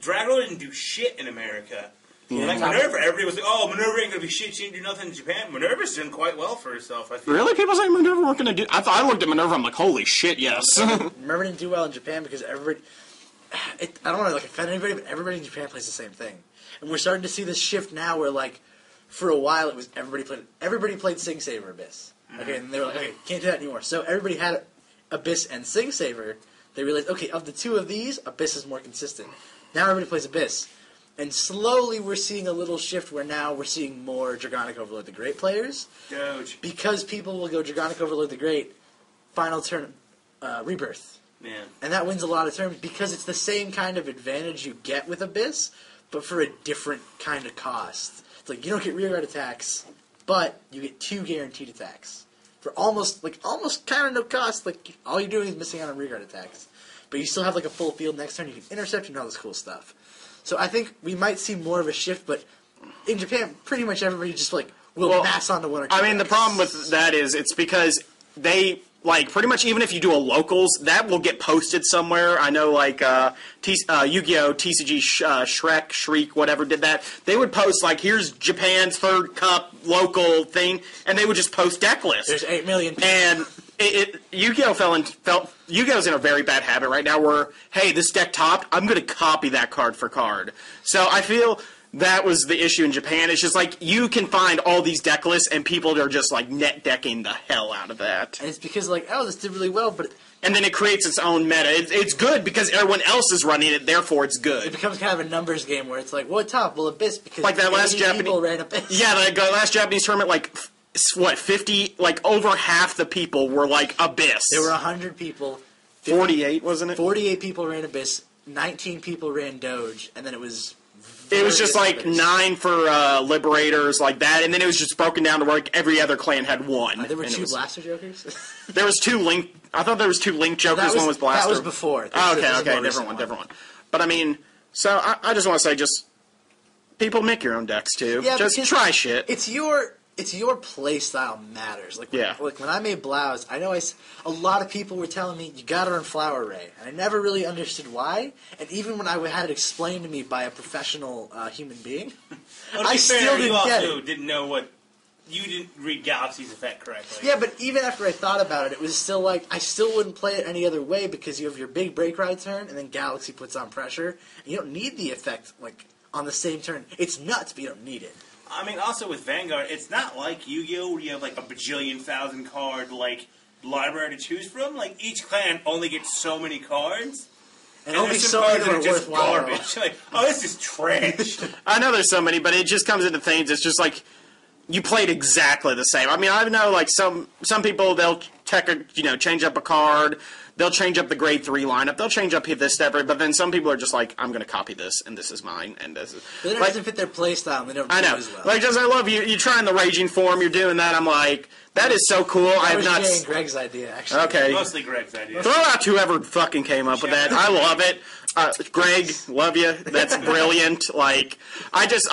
Drag Ruler didn't do shit in America. Yeah. Like, Minerva, everybody was like, oh, Minerva ain't going to be shit. She didn't do nothing in Japan. Minerva's doing quite well for herself, I feel. Really? People say Minerva weren't going to do... I looked at Minerva, I'm like, holy shit, yes. Minerva didn't do well in Japan because everybody... I don't want to offend anybody, but everybody in Japan plays the same thing. And we're starting to see this shift now where, like, for a while it was everybody played Sing Saver Abyss. Okay, and they were like, okay, can't do that anymore. So everybody had Abyss and Sing Saver. They realized, okay, of the two of these, Abyss is more consistent. Now everybody plays Abyss. And slowly we're seeing a little shift where now we're seeing more Dragonic Overlord the Great players. Doge. Because people will go Dragonic Overlord the Great, final turn, Rebirth. Yeah. And that wins a lot of turns because it's the same kind of advantage you get with Abyss, but for a different kind of cost. It's like you don't get rear guard attacks, but you get 2 guaranteed attacks. For almost kind of no cost. Like, all you're doing is missing out on rear guard attacks. But you still have like a full field next turn, you can intercept and all this cool stuff. So I think we might see more of a shift, but in Japan, pretty much everybody just will mass onto 1 or 2 I mean, the decks. problem with that is it's because they... Like, pretty much even if you do a locals, that will get posted somewhere. I know, like, Yu-Gi-Oh!, TCG, Shrek, Shriek, whatever did that. They would post, like, here's Japan's third cup local thing, and they would just post deck lists. There's 8 million people. And Yu-Gi-Oh! Yu-Gi-Oh's in a very bad habit right now where, hey, this deck topped, I'm going to copy that card for card. So I feel... That was the issue in Japan. It's just like you can find all these deck lists, and people are just like net decking the hell out of that. And it's because this did really well, but And then it creates its own meta. It's good because everyone else is running it, therefore it's it good. becomes kind of a numbers game where it's like, what top? Well, Abyss because Like that last 80 people ran Abyss. Yeah, like last Japanese tournament, like 50, like over half the people were like Abyss. There were 100 people. 48, wasn't it? 48 people ran Abyss. 19 people ran Doge, and then it was. It was just like others. 9 for Liberators, like that, and then it was just broken down to where like every other clan had 1. There were and 2 was, Blaster Jokers. There was 2 Link. I thought there was 2 Link Jokers. One was Blaster. That was before. Oh, This is a okay, more recent different one. But I mean, so I just want to say, just people make your own decks too. Yeah, just because try shit. It's your play style matters. Like when I made Blouse, I know a lot of people were telling me you got to run Flower Ray, and I never really understood why. And even when I had it explained to me by a professional human being, I still didn't get it. You also didn't know what you didn't read Galaxy's effect correctly. Yeah, but even after I thought about it, it was still like I still wouldn't play it any other way because you have your big break ride turn, and then Galaxy puts on pressure, and you don't need the effect like on the same turn. It's nuts, but you don't need it. I mean, also with Vanguard, it's not like Yu-Gi-Oh! Where you have like a bajillion thousand card, like, library to choose from. Like, each clan only gets so many cards. And only so many that are just worthwhile. garbage. Like, oh, this is trash. I know there's so many, but it just comes into things. It's just like you played exactly the same. I mean, I know like some people they'll change up a card. They'll change up the grade 3 lineup. They'll change up this, that, but then some people are just like, I'm going to copy this, and this is mine, and this is... But it doesn't fit their playstyle, and they don't do I know. it as well. Like, just I love you. You're trying the Raging Form. You're doing that. I'm like, that is so cool. I have not... That was Jay and Greg's idea, actually. Okay. Mostly Greg's idea. Throw out whoever fucking came up with that. I love it. Greg, love you. That's brilliant. Like, I just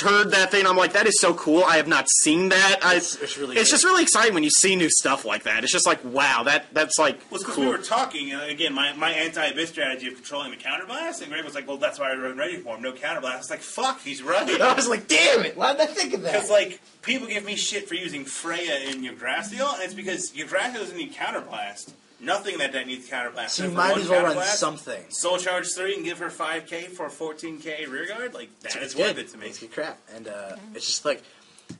heard that thing. I'm like, that is so cool. I have not seen that. It's really It's just really exciting when you see new stuff like that. It's just like, wow, that's like Well, because cool. we were talking, again, my anti-abyss strategy of controlling the counterblast, and Greg was like, well, that's why I wrote ready for him, no counterblast. I was like, fuck, he's right. I was like, damn it, why did I think of that? Because, like, people give me shit for using Freya in Yggdrasil, and it's because Yggdrasil doesn't need counterblast. Nothing in that deck needs counterblast. So you for might one as well run counterblast, something. Soul Charge 3 and give her 5k for 14k rearguard? Like, that is worth it to me. It's good crap. And it's just like,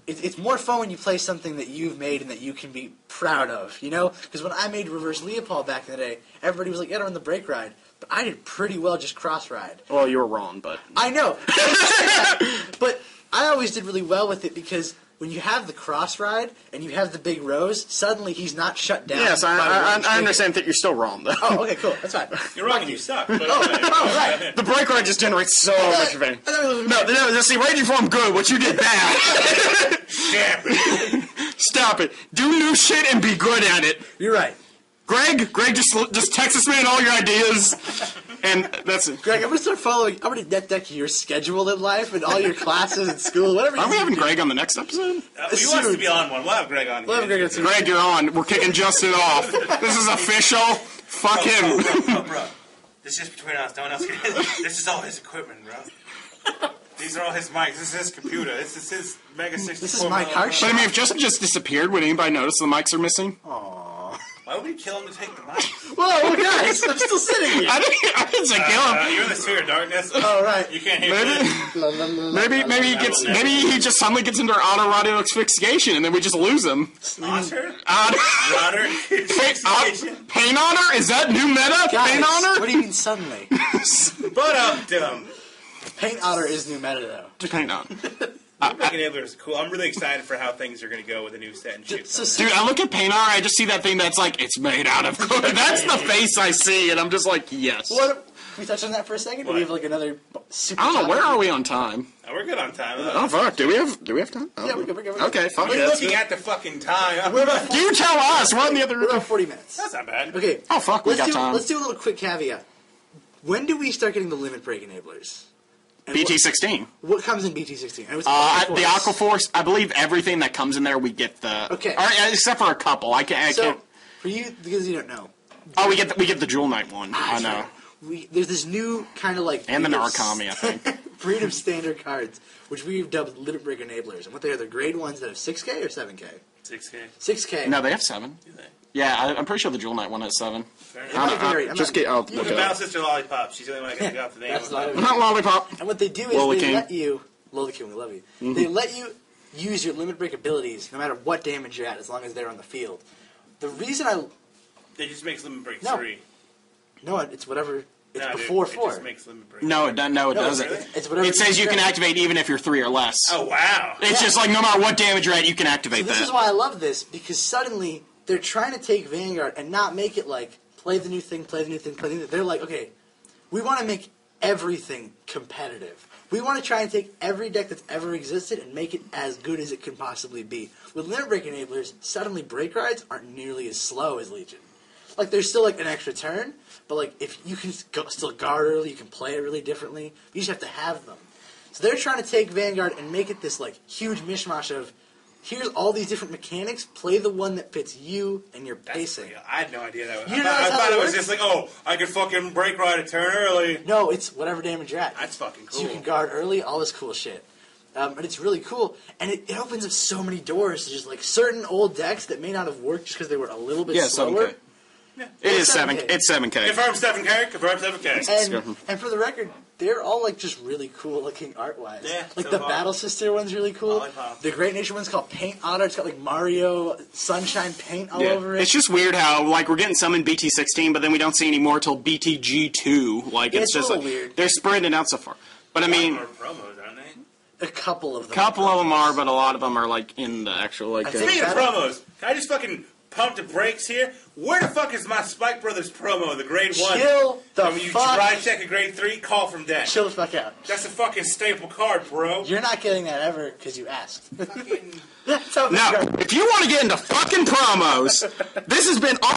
it's more fun when you play something that you've made and that you can be proud of, you know? Because when I made Reverse Leopold back in the day, everybody was like, yeah, run the break ride. But I did pretty well just cross ride. Well, you were wrong, but... I know. But I always did really well with it because when you have the cross ride and you have the big rows, suddenly he's not shut down. Yes, I understand that you're still wrong, though. Oh, okay, cool. That's fine. You're wrong and you suck. But right. The break ride just generates so much pain. No, see, Raging Form good. What you did bad. Stop it. Do new shit and be good at it. You're right. Greg, just text us, man, all your ideas. And that's it. Greg, I'm going to start following. I'm going to net deck your schedule in life and all your classes in school, whatever. Aren't we having Greg on the next episode? He wants to be on one. We'll have Greg on. We'll have Greg on. Greg, you're on. We're kicking Justin off. This is official. Fuck him. Bro. This is just between us. No one else can. This is all his equipment, bro. These are all his mics. This is his computer. This is his Mega 64. This is my card But shop. I mean, if Justin just disappeared, would anybody notice the mics are missing? Why would we kill him to take the mic? Whoa, guys, I'm still sitting here. I didn't say kill him. You're in the sphere of darkness. Oh, right. You can't hear me. Maybe he just suddenly gets into our auto radio asphyxiation, and then we just lose him. Otter? Otter? Pain Honor? Is that new meta? Guys, Pain Honor? what do you mean suddenly? But Paint Otter is new meta, though. Pain Honor. Breaking Enabler is cool. I'm really excited for how things are going to go with the new set and shit. Dude, I look at Pain Honor, I just see that thing that's like, it's made out of cookie. That's the face I see, and I'm just like, yes. What? Can we touch on that for a second? Do we have like another super I don't know, topic? where are we on time? Oh, we're good on time. Oh, fuck. Do we have time? Oh. Yeah, we're good. Okay, fuck We're it. looking at the fucking time. We're about You tell us. We're on the other... We're about 40 minutes. That's not bad. Okay. Oh, fuck, we got time. Let's do a little quick caveat. When do we start getting the limit break enablers? And BT16. What comes in BT16? The Aquaforce, I believe everything that comes in there, we get the... Okay. Or, except for a couple. I can't... For you, because you don't know. Oh, we get the Jewel Knight one. I know. There's this new kind of like... And the Narukami, I think. breed of standard cards, which we've dubbed limit break enablers. And what they are, they're grade ones that have 6K or 7K? 6K. 6K. No, they have 7. Do they? Yeah, I'm pretty sure the Jewel Knight one has 7. It might vary. I'll look it The up. Battle Sister Lollipop. She's the only one I can figure out the name That's of. not Not Lollipop. And what they do is Lola they King. let you... Lola King, we love you. They let you use your limit break abilities no matter what damage you're at, as long as they're on the field. The reason I... It just makes Limit Break No. 3. No, it's whatever... It's No, before dude, 4. It just makes Limit Break. No, it doesn't. No, it doesn't. It's whatever... It says you can activate even if you're 3 or less. Oh, wow. It's just like no matter what damage you're at, you can activate So this that. is why I love this, because suddenly they're trying to take Vanguard and not make it like, play the new thing, play the new thing, play the new thing. They're like, okay, we want to make everything competitive. We want to try and take every deck that's ever existed and make it as good as it can possibly be. With Limit Break enablers, suddenly break rides aren't nearly as slow as Legion. Like, there's still like an extra turn, but like, if you can still guard early, you can play it really differently. You just have to have them. So they're trying to take Vanguard and make it this like huge mishmash of, here's all these different mechanics, play the one that fits you and your pacing. I had no idea that was... You know I that's how thought it it was works? just like, oh, I could fucking break ride a turn early. No, it's whatever damage you're at. That's fucking cool. So you can guard early, all this cool shit. And it's really cool. And it opens up so many doors to just like certain old decks that may not have worked just because they were a little bit slower. 7K. It is 7K. It's 7K. Confirm 7K. Confirm 7K. And for the record, they're all like just really cool looking art wise. Yeah, like so the far. Battle Sister one's really cool. Lollipop. The Great Nation one's called Paint Otter. It's got like Mario Sunshine paint all over it. It's just weird how like we're getting some in BT16, but then we don't see any more till BTG2. Like it's just a like little weird. they're spreading it out so far. But I mean, More promos, aren't they? A couple of them. are, but a lot of them are like in the actual like. Speaking of promos, can I just fucking pump the brakes here? Where the fuck is my Spike Brothers promo, the grade 1? Chill the And when you fuck. dry check a grade 3, call from deck. Chill the fuck out. That's a fucking staple card, bro. You're not getting that ever because you asked. Fucking... That's how Now, it goes. if you want to get into fucking promos, this has been our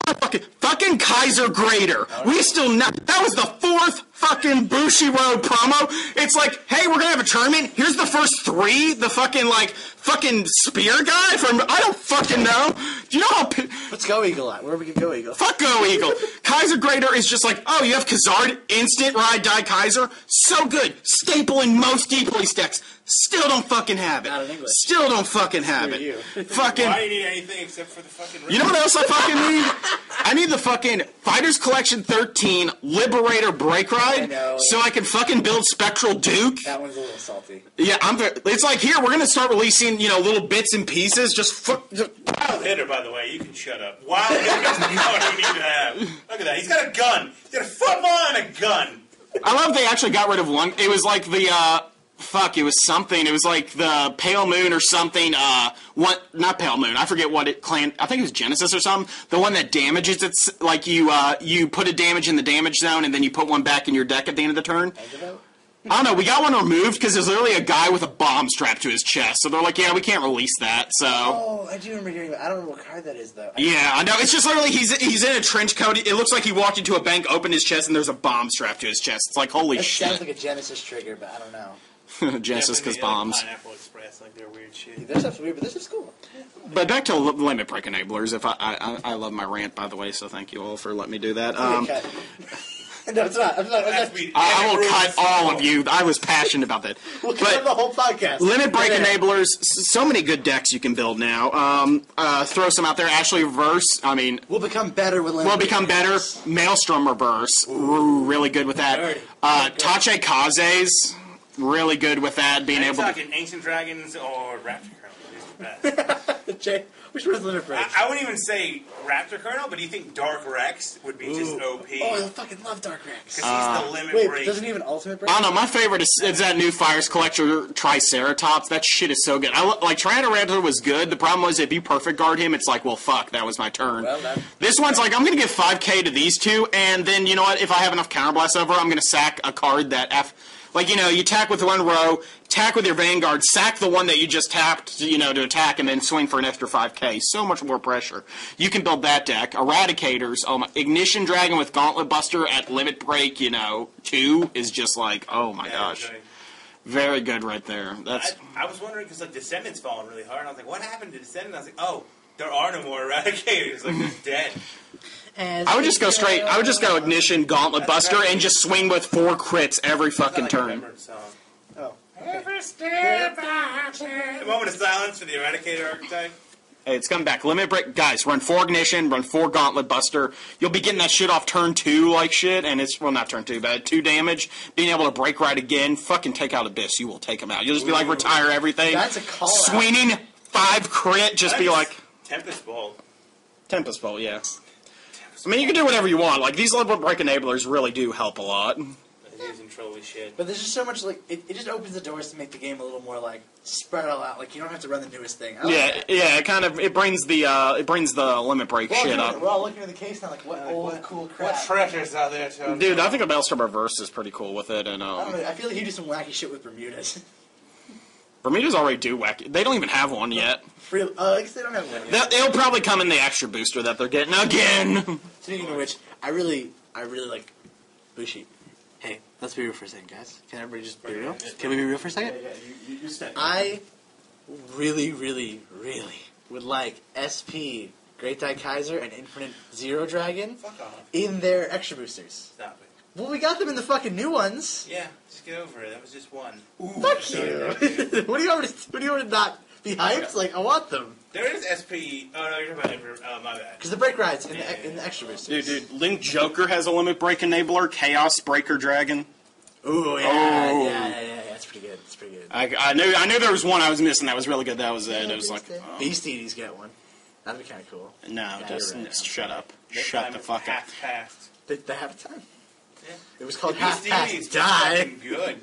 fucking Kaiser Grader. We still not. That was the 4th fucking Bushiroad promo. It's like, hey, we're gonna have a tournament. Here's the first 3. The fucking spear guy from I don't fucking know. Do you know how? Let's go Eagle at. Where we can go Eagle. Fuck Go Eagle. Kaiser Grader is just like, oh, you have Khazard, instant ride die Kaiser. So good. Staple in most deeply stacks. Still don't fucking have it. Not in English. Still don't fucking have Screw it. you. Fucking. Why do you need anything except for the fucking... You know what else I fucking need? I need the fucking Fighters Collection 13 Liberator Break Ride I know. so I can fucking build Spectral Duke. That one's a little salty. Yeah, it's like, here, we're going to start releasing, little bits and pieces. Wild hitter, by the way. You can shut up. Wild hitter is the card you need to have. Look at that. He's got a gun. He's got a football and a gun. I love they actually got rid of one. It was like the, it was something. It was like the Pale Moon or something. Not Pale Moon. I forget what it clan. I think it was Genesis or something. The one that damages. It's like you put a damage in the damage zone and then you put one back in your deck at the end of the turn. I don't know. We got one removed because there's literally a guy with a bomb strapped to his chest. So they're like, yeah, we can't release that. So. Oh, I do remember hearing that. I don't know what card that is though. Yeah, I know. It's just literally he's in a trench coat. It looks like he walked into a bank, opened his chest, and there's a bomb strapped to his chest. It's like holy That shit. sounds like a Genesis trigger, but I don't know. Genesis because bombs. Pineapple Express, like they're weird shit. Their stuff's weird, but this is cool. But back to limit break enablers. If I love my rant, by the way, so thank you all for letting me do that. No, it's not. I will cut all of you. I was passionate about that. We'll cut the whole podcast. Limit break enablers. So many good decks you can build now. Throw some out there. Ashley Reverse. I mean, We'll become better with limit. we'll become better. Maelstrom Reverse. Really good with that. Tache Kaze's. Really good with that. Being Are you able to. talking Ancient Dragons or Raptor Kernel? These are the best. Jay, which one's limit break? I wouldn't even say Raptor Kernel, but do you think Dark Rex would be just OP? Oh, I fucking love Dark Rex. Because he's the limit Wait, break. doesn't he have an ultimate break? I don't know. My favorite is that new Fires Collector Triceratops. That shit is so good. Like Tyrannoraptor was good. The problem was if you perfect guard him, it's like, well, fuck, that was my turn. Well done. This one's like, I'm going to give 5k to these two, and then you know what? If I have enough counterblast over, I'm going to sack a card that you attack with one row, attack with your Vanguard, sack the one that you just tapped, to attack, and then swing for an extra 5k. So much more pressure. You can build that deck. Eradicators, Ignition Dragon with Gauntlet Buster at Limit Break, 2 is just like, oh my gosh. Okay. Very good right there. I was wondering because Descendants falling really hard. And I was like, what happened to Descendants? I was like, oh, there are no more Eradicators. Like, they're dead. I would just go straight. I would just go Ignition, Gauntlet Buster, and just swing with 4 crits every fucking turn. Oh. Every step I take. A moment of silence for the Eradicator archetype. Hey, it's coming back. Limit break, guys. Run 4 Ignition, run 4 Gauntlet Buster. You'll be getting that shit off turn 2 like shit, and it's not turn 2, but 2 damage. Being able to break right again, fucking take out Abyss. You will take him out. You'll just be like retire everything. That's a call. Swinging 5 crit, just be like Tempest Bolt. Tempest Bolt, yeah. I mean, you can do whatever you want. Like, these limit break enablers really do help a lot. Using trolly shit. But there's just so much, it just opens the doors to make the game a little more, spread all out. You don't have to run the newest thing. It brings the limit break shit up. We're all looking at the case now, what cool crap. What treasures out there, too? Dude, I think a Maelstrom Reverse is pretty cool with it. And I don't know, I feel like you do some wacky shit with Bermudas. Bermudas already do wacky. They don't even have one yet. I guess they don't have one yet. It'll probably come in the extra booster that they're getting again. Speaking of which, I really like Bushi. Hey, let's be real for a second, guys. Can everybody just be real? Can we be real for a second? Yeah, you step. I really, really, really would like SP, Great Die Kaiser, and Infinite Zero Dragon Fuck off. in their extra boosters. Stop it. Well, we got them in the fucking new ones. Yeah, just get over it. That was just one. Ooh, fuck you. What do you want to not be hyped? I want them. There is SP. Oh, no, you're talking about my bad. Because the break rides in the extra boosters. Dude, Link Joker has a limit break enabler, Chaos Breaker Dragon. Ooh, yeah. That's pretty good. That's pretty good. I knew there was one I was missing that was really good. That was it. It was like, oh. Beast Eaties get one. That'd be kind of cool. No, Yeah, just you're right. shut up. This Shut time the it's fuck up. half past. They have a time. Yeah. It was called The Half Beast Past Eaties was Die. fucking good.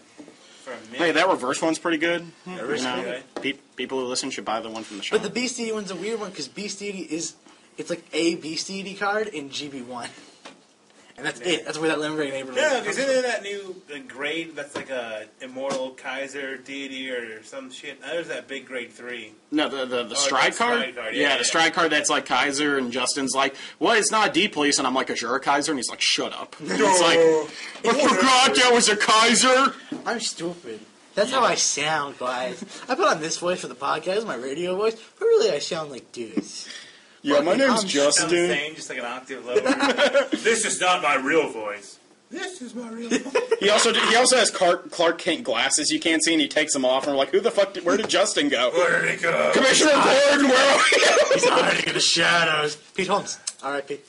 For a minute. Hey, that reverse one's pretty good. Reverse You know, good. people who listen should buy the one from the shop. But the Beast Eaty one's a weird one because Beast Eaty it's like a Beast Eaty card in GB1. And that's it. That's where that Limerick neighborhood No, comes because from. isn't there that new grade that's like a immortal Kaiser deity or some shit? There's that big grade 3. No, the stride card? stride card, Yeah, yeah. the stride card that's like Kaiser, and Justin's like, well, it's not a D police, and I'm like, is you're a Kaiser? And he's like, shut up. It's like, I forgot that was a Kaiser. I'm stupid. That's how I sound, guys. I put on this voice for the podcast, my radio voice, but really I sound like dudes. Yeah, my name's Sounds the Justin. same, just like an octave lower. This is not my real voice. This is my real voice. He also has Clark Kent glasses you can't see, and he takes them off, and we're like, where did Justin go? Where did he go? Commissioner Gordon, where are you? He's hiding in the shadows. Pete Holmes. All right, Pete.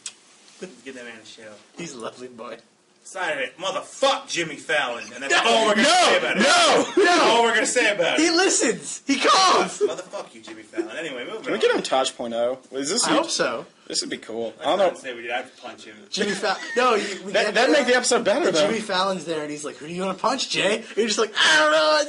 Get that man a show. He's a lovely boy. Side of it, motherfuck Jimmy Fallon, and that's all we're gonna say about it. No! That's all we're gonna say about He it. listens. He calls. Motherfuck you, Jimmy Fallon. Anyway, moving Can we on. get him Tosh.0? Is this? I hope so. This would be cool. That's I don't not know. to say we did. I'd punch him. Jimmy Fallon. No, we get That'd make the episode better, though. Jimmy Fallon's there, and he's like, "Who do you want to punch, Jay?" And you're just like, "I don't know."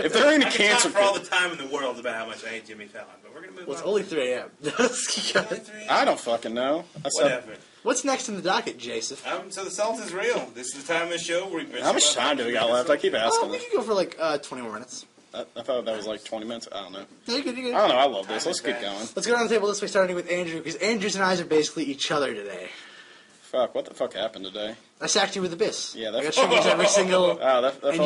If there ain't a I can cancer, talk for all the time in the world about how much I hate Jimmy Fallon, but we're gonna move Well, it's on. only 3 a.m. Let's keep going. I don't fucking know. Whatever. What's next in the docket, Joseph? So the salt is real. This is the time of the show where we. How much time do we got left? I keep asking. We could go for like 20 more minutes. I thought that was like 20 minutes. I don't know. Yeah, you could. I don't know. I love this. Let's keep going. Let's go around the table this way, starting with Andrew, because Andrews and I are basically each other today. Fuck. What the fuck happened today? I sacked you with Abyss. Yeah, I got triggers every single. Oh, that And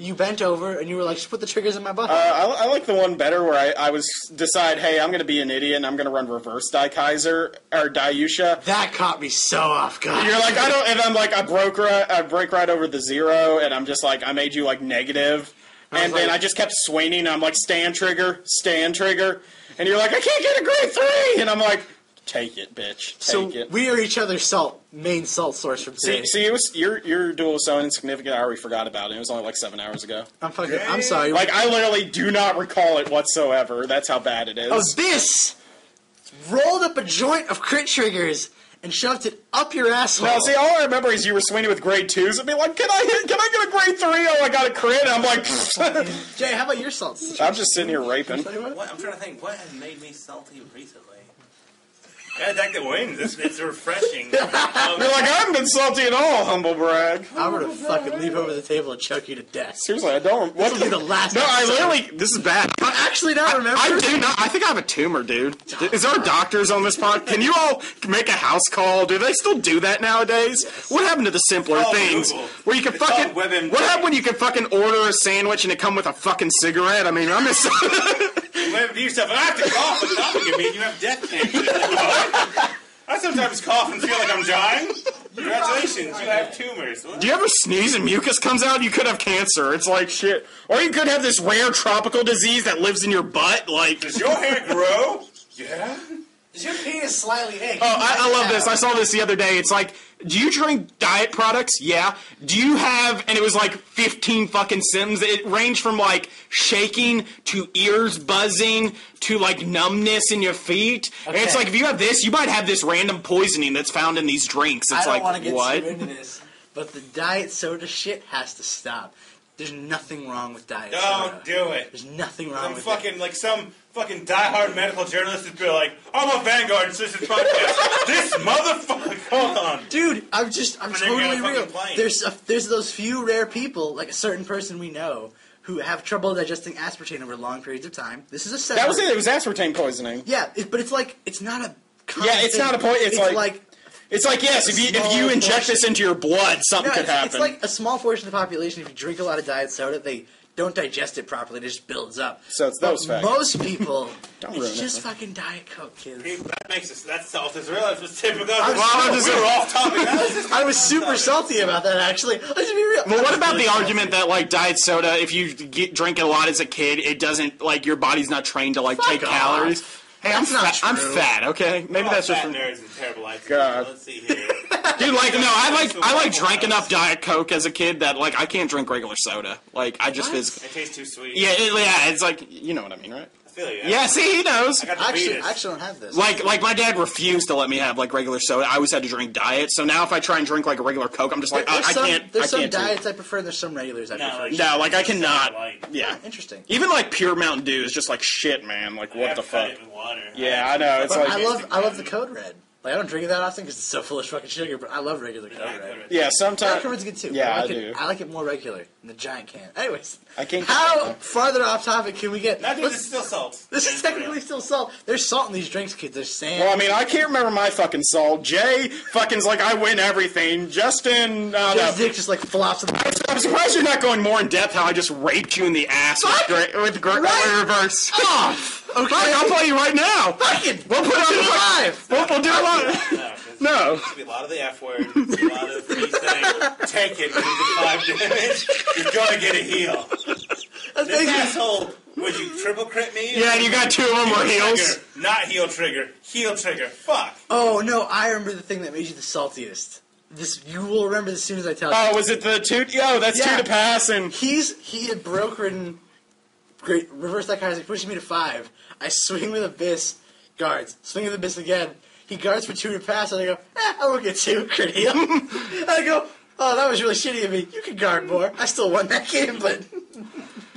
you bent over and you were like, just put the triggers in my butt. I like the one better where I was decide, hey, I'm going to be an idiot and I'm going to run reverse Kaiser or Dayusha. That caught me so off guard. You're like, I don't, and I'm like, I break right over the 0, and I'm just like, I made you like negative, and then I just kept swinging. I'm like, stand trigger, and you're like, I can't get a grade 3, and I'm like, take it, bitch, take it. We are each other's main salt source from today. See, it was your duel was so insignificant. I already forgot about it. It was only like 7 hours ago. I'm sorry. Like I literally do not recall it whatsoever. That's how bad it is. Abyss rolled up a joint of crit triggers and shoved it up your asshole. No, see, all I remember is you were swinging with grade 2s and be like, can I get a grade 3? Oh, I got a crit. And I'm like, Jay, how about your salt? I'm just sitting here raping. What? I'm trying to think. What has made me salty recently? Yeah, I think the wings. It's refreshing. You're like, I haven't been salty at all, humble brag. I'm gonna fucking leap over the table and choke you to death. Seriously, I don't. This will be the last No, I episode. literally. This is bad. I actually not remember. I do not. I think I have a tumor, dude. Is there doctors on this pod? Can you all make a house call? Do they still do that nowadays? Yes. What happened to the simpler It's all things Google. where you can It's all fucking? WebMD. What happened when you can fucking order a sandwich and it come with a fucking cigarette? I mean, I'm just. Whatever to yourself, I have to cough, but nothing can mean you have death cancer. I sometimes cough and feel like I'm dying. Congratulations, you have tumors. Do you ever sneeze and mucus comes out? You could have cancer. It's like shit. Or you could have this rare tropical disease that lives in your butt. Like, Does your hair grow? Yeah. Is your penis slightly egg? oh, I love this. I saw this the other day. It's like, do you drink diet products? Yeah. Do you have, and it was like 15 fucking symptoms. It ranged from like shaking to ears buzzing to like numbness in your feet. And it's Okay. like, if you have this, you might have this random poisoning that's found in these drinks. It's I don't like, want to get what? too into this, but the diet soda shit has to stop. There's nothing wrong with diet soda. Don't do it. There's nothing wrong I'm with fucking like some fucking diehard medical journalist would be like, I'm a Vanguard Assistant podcast. This motherfucker. Hold on. it. Dude, I'm never totally gonna fucking real. plane. There's those few rare people, like a certain person we know, who have trouble digesting aspartame over long periods of time. This is a setup. That was it. It was aspartame poisoning. Yeah, but it's like, it's not a common Yeah, it's thing. not a point. It's like it's like, yes, if you small inject portion. this into your blood, something could happen. It's like a small portion of the population, if you drink a lot of diet soda, they don't digest it properly. It just builds up. So it's But those facts. most people, Don't ruin it's it. just fucking Diet Coke, kids. That makes us, that salt is real. It's just typical. I'm We're off topic. I was super salty about that, actually. Let's be real. Well, what about the argument that like diet soda, if you drink it a lot as a kid, it doesn't like your body's not trained to like take off. calories? Hey, I'm fat. I'm fat. Okay, maybe that's just fat nerds and terrible life. God. Let's see here. Dude, like, no, I drank enough Diet Coke as a kid that, like, I can't drink regular soda. Like, I just physically... It tastes too sweet. Yeah, it's like, you know what I mean, right? I feel you. Yeah, see, he knows. I actually don't have this. Like my dad refused to let me have, like, regular soda. I always had to drink Diet, so now if I try and drink, like, a regular Coke, I'm just like, I can't. There's some do it. diets I prefer, and there's some regulars I prefer. No, like, I cannot. Yeah. Interesting. Even, like, pure Mountain Dew is just like, shit, man. Like, what the fuck? Yeah, I know. It's But like... I love the Code Red. Like, I don't drink it that often because it's so full of fucking sugar, but I love regular Code Red. Yeah, sometimes... Code Red's good too. Yeah, I do. I like it more regular in the giant can. Anyways, I can't... how farther off topic can we get? This is still salt. This is technically still salt. There's salt in these drinks, kids. There's sand. Well, I mean, I can't remember my fucking salt. Jay fucking's like, I win everything. Justin... His dick just, like, flops in the... I'm surprised you're not going more in depth how I just raped you in the ass with reverse. Off! Okay, I'll play you right now. Fucking! We'll put it on live. We'll do it live. No. There's be a lot of the F word. A lot of me saying, take it, because it's 5 damage. You're gonna get a heal. This asshole, would you triple crit me? Yeah, and you got 2 of them were heals. Trigger, not heal trigger. Heal trigger. Fuck. Oh, no, I remember the thing that made you the saltiest. You will remember as soon as I tell you. Oh, was it the 2? Yo, that's 2 to pass, and... He had broken... Great, reverse that card, he pushes me to 5. I swing with Abyss, guards. Swing with Abyss again. He guards for 2 to pass, and I go, I won't get 2, crit heal. And I go, oh, that was really shitty of me. You can guard more. I still won that game, but...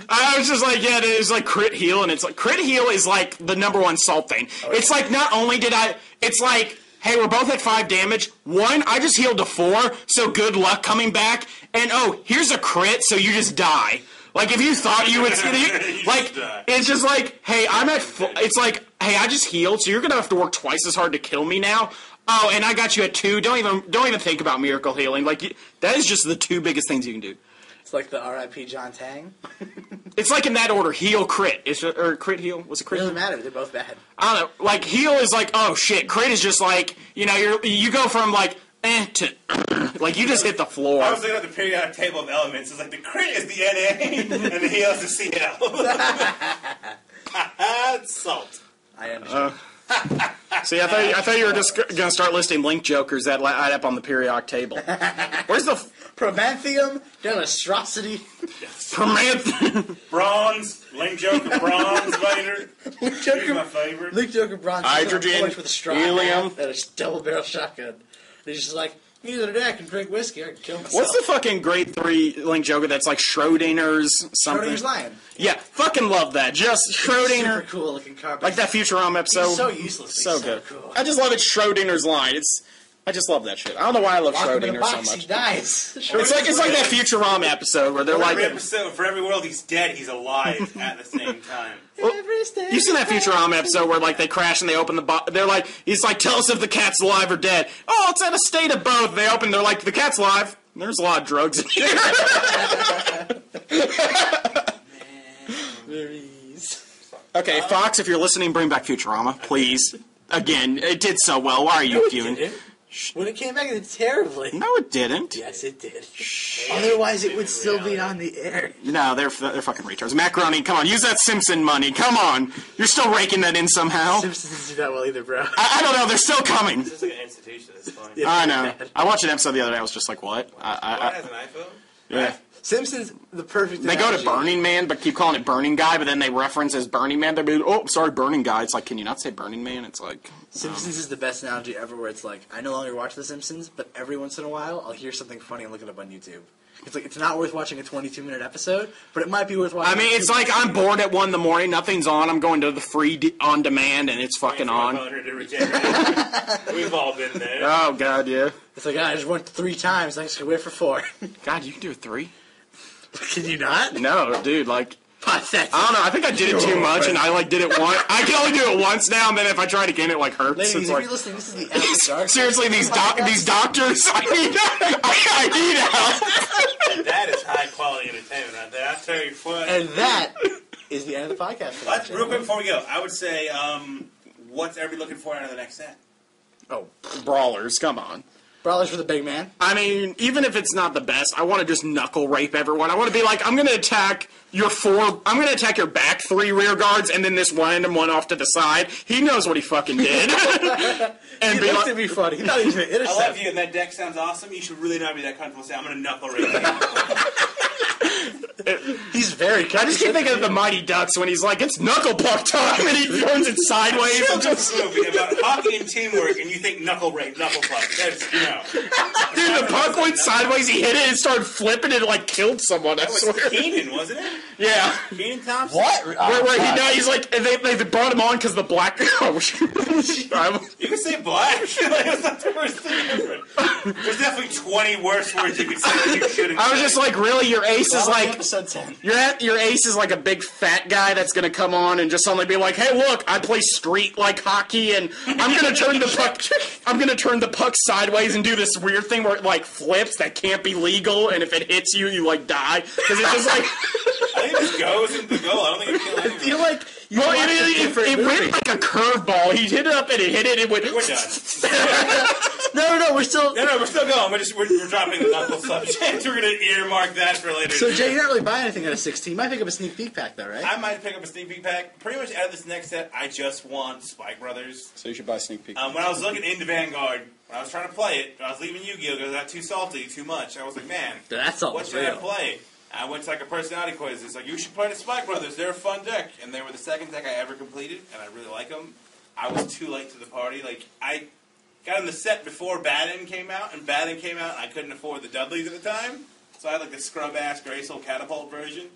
I was just like, yeah, it was like crit heal, and it's like, crit heal is like the #1 salt thing. Oh, it's like, not only did it's like, hey, we're both at 5 damage. 1, I just healed to 4, so good luck coming back. And, oh, here's a crit, so you just die. Like, if you thought you would... like, it's just like, hey, I'm at... It's like, hey, I just healed, so you're going to have to work twice as hard to kill me now. Oh, and I got you at 2. Don't even think about miracle healing. Like, that is just the 2 biggest things you can do. It's like the R.I.P. John Tang. It's like in that order, heal, crit. Or crit, heal? Was it crit? It doesn't matter. They're both bad. I don't know. Like, heal is like, oh, shit. Crit is just like, you know, you go from, like... to like you just hit the floor. I was looking at the periodic table of elements. It's like the crit is the Na and the heal is the Cl. It's salt. I understand. See, I thought you were just gonna start listing link jokers that add up on the periodic table. Where's the Promanthium, Delestrosity, Bronze, link joker, bronze later. Link joker, my favorite. Link joker, bronze, hydrogen, with a straw helium, and a double barrel shotgun. He's just like, either today I can drink whiskey or I can kill myself. What's the fucking grade 3 link joker that's like Schrodinger's something? Schrodinger's lion. Yeah, fucking love that. Just Schrodinger. Super cool looking carpet. Like that Futurama episode. He's so useless. So good. Cool. I just love it. Schrodinger's line. I just love that shit. I don't know why I love Schrodinger so much. He dies. It's like that Futurama episode where they're like... For every world he's dead, he's alive at the same time. Well, you seen that Futurama episode where like they crash and they open the box? They're like, he's like, tell us if the cat's alive or dead. Oh, it's at a state of both. They open, they're like, the cat's alive. There's a lot of drugs in here. Okay, Fox, if you're listening, bring back Futurama, please. Again, it did so well. Why are you doing? When it came back, it did terribly. No, it didn't. Yes, it did. Otherwise, it would still be on the air. No, they're fucking retards. Macaroni, come on, use that Simpson money. Come on, you're still raking that in somehow. Simpsons do that well either, bro. I don't know. They're still coming. This is like an institution. It's fun. Yeah, I know. I watched an episode the other day. I was just like, what? What has an iPhone? Yeah. Simpsons, the perfect They analogy. go to Burning Man, but keep calling it Burning Guy, but then they reference as Burning Man. They'll be like, oh, sorry, Burning Guy. It's like, can you not say Burning Man? It's like... Simpsons is the best analogy ever where it's like, I no longer watch The Simpsons, but every once in a while, I'll hear something funny and look it up on YouTube. It's like, it's not worth watching a 22-minute episode, but it might be worth watching. I mean, it's like I'm bored at 1 in the morning, nothing's on, I'm going to the free on-demand, and it's fucking on. We've all been there. Oh, God, yeah. It's like, I just went 3 times, I just wait for 4. God, you can do 3? Can you not? No, dude, like... Pathetic. I don't know, I think I did it too much, and I, like, did it once. I can only do it once now, and then if I try it again, it, like, hurts. Ladies, it's if like, you're listening, this is the After Dark. Seriously, these doctors, I need help. That is high-quality entertainment right there. I tell you what. And that is the end of the podcast. Real quick before we go, I would say, what's everybody looking for out of the next set? Oh, brawlers, come on. Brawlers for the big man. I mean, even if it's not the best, I want to just knuckle rape everyone. I want to be like, I'm going to attack I'm going to attack your back 3 rear guards, and then this random one off to the side. He knows what he fucking did. And He looked at me funny. He thought he was going to intercept. I love you, and that deck sounds awesome. You should really not be that comfortable saying, I'm going to knuckle rape you. He's very I just keep thinking of the Mighty Ducks when he's like, it's knuckle puck time, and he turns it sideways. I'm just movie about hockey and teamwork, and you think knuckle rape, knuckle puck. That's, Dude, the puck went sideways, he hit it and started flipping it and like killed someone, I That was swear. Keenan, wasn't it? Yeah. Keenan Thompson? What? Where he's like, they brought him on because the black... You could say black. That's not the worst thing ever. There's definitely 20 worse words you could say that you shouldn't I was say. just like, really, your ace is like... Episode 10. Your ace is like a big fat guy that's gonna come on and just suddenly be like, "Hey, look, I play street like hockey, and I'm gonna turn the puck. I'm gonna turn the puck sideways and do this weird thing where it like flips that can't be legal, and if it hits you, you like die because it's just like." I think it just goes into the goal. I don't think it kills anyone. I feel like you Well, watched a different it movie. went like a curveball. He hit it up and it hit it. It went. We're done. No, we're still... No, we're still going. We're dropping the knuckle subject. We're going to earmark that for later. So, Jay, you're not really buying anything out of 16. You might pick up a sneak peek pack, though, right? I might pick up a sneak peek pack. Pretty much out of this next set, I just want Spike Brothers. So you should buy a sneak peek. When I was looking into Vanguard, when I was trying to play it, I was leaving Yu-Gi-Oh! Because I got too salty, too much. I was like, man, That's all what should I play? I went to like a personality quiz. It's like, you should play the Spike Brothers. They're a fun deck. And they were the second deck I ever completed, and I really like them. I was too late to the party. Like, I got in the set before Baden came out, and Baden came out, and I couldn't afford the Dudleys at the time. So I had like the scrub-ass Graceful Catapult version.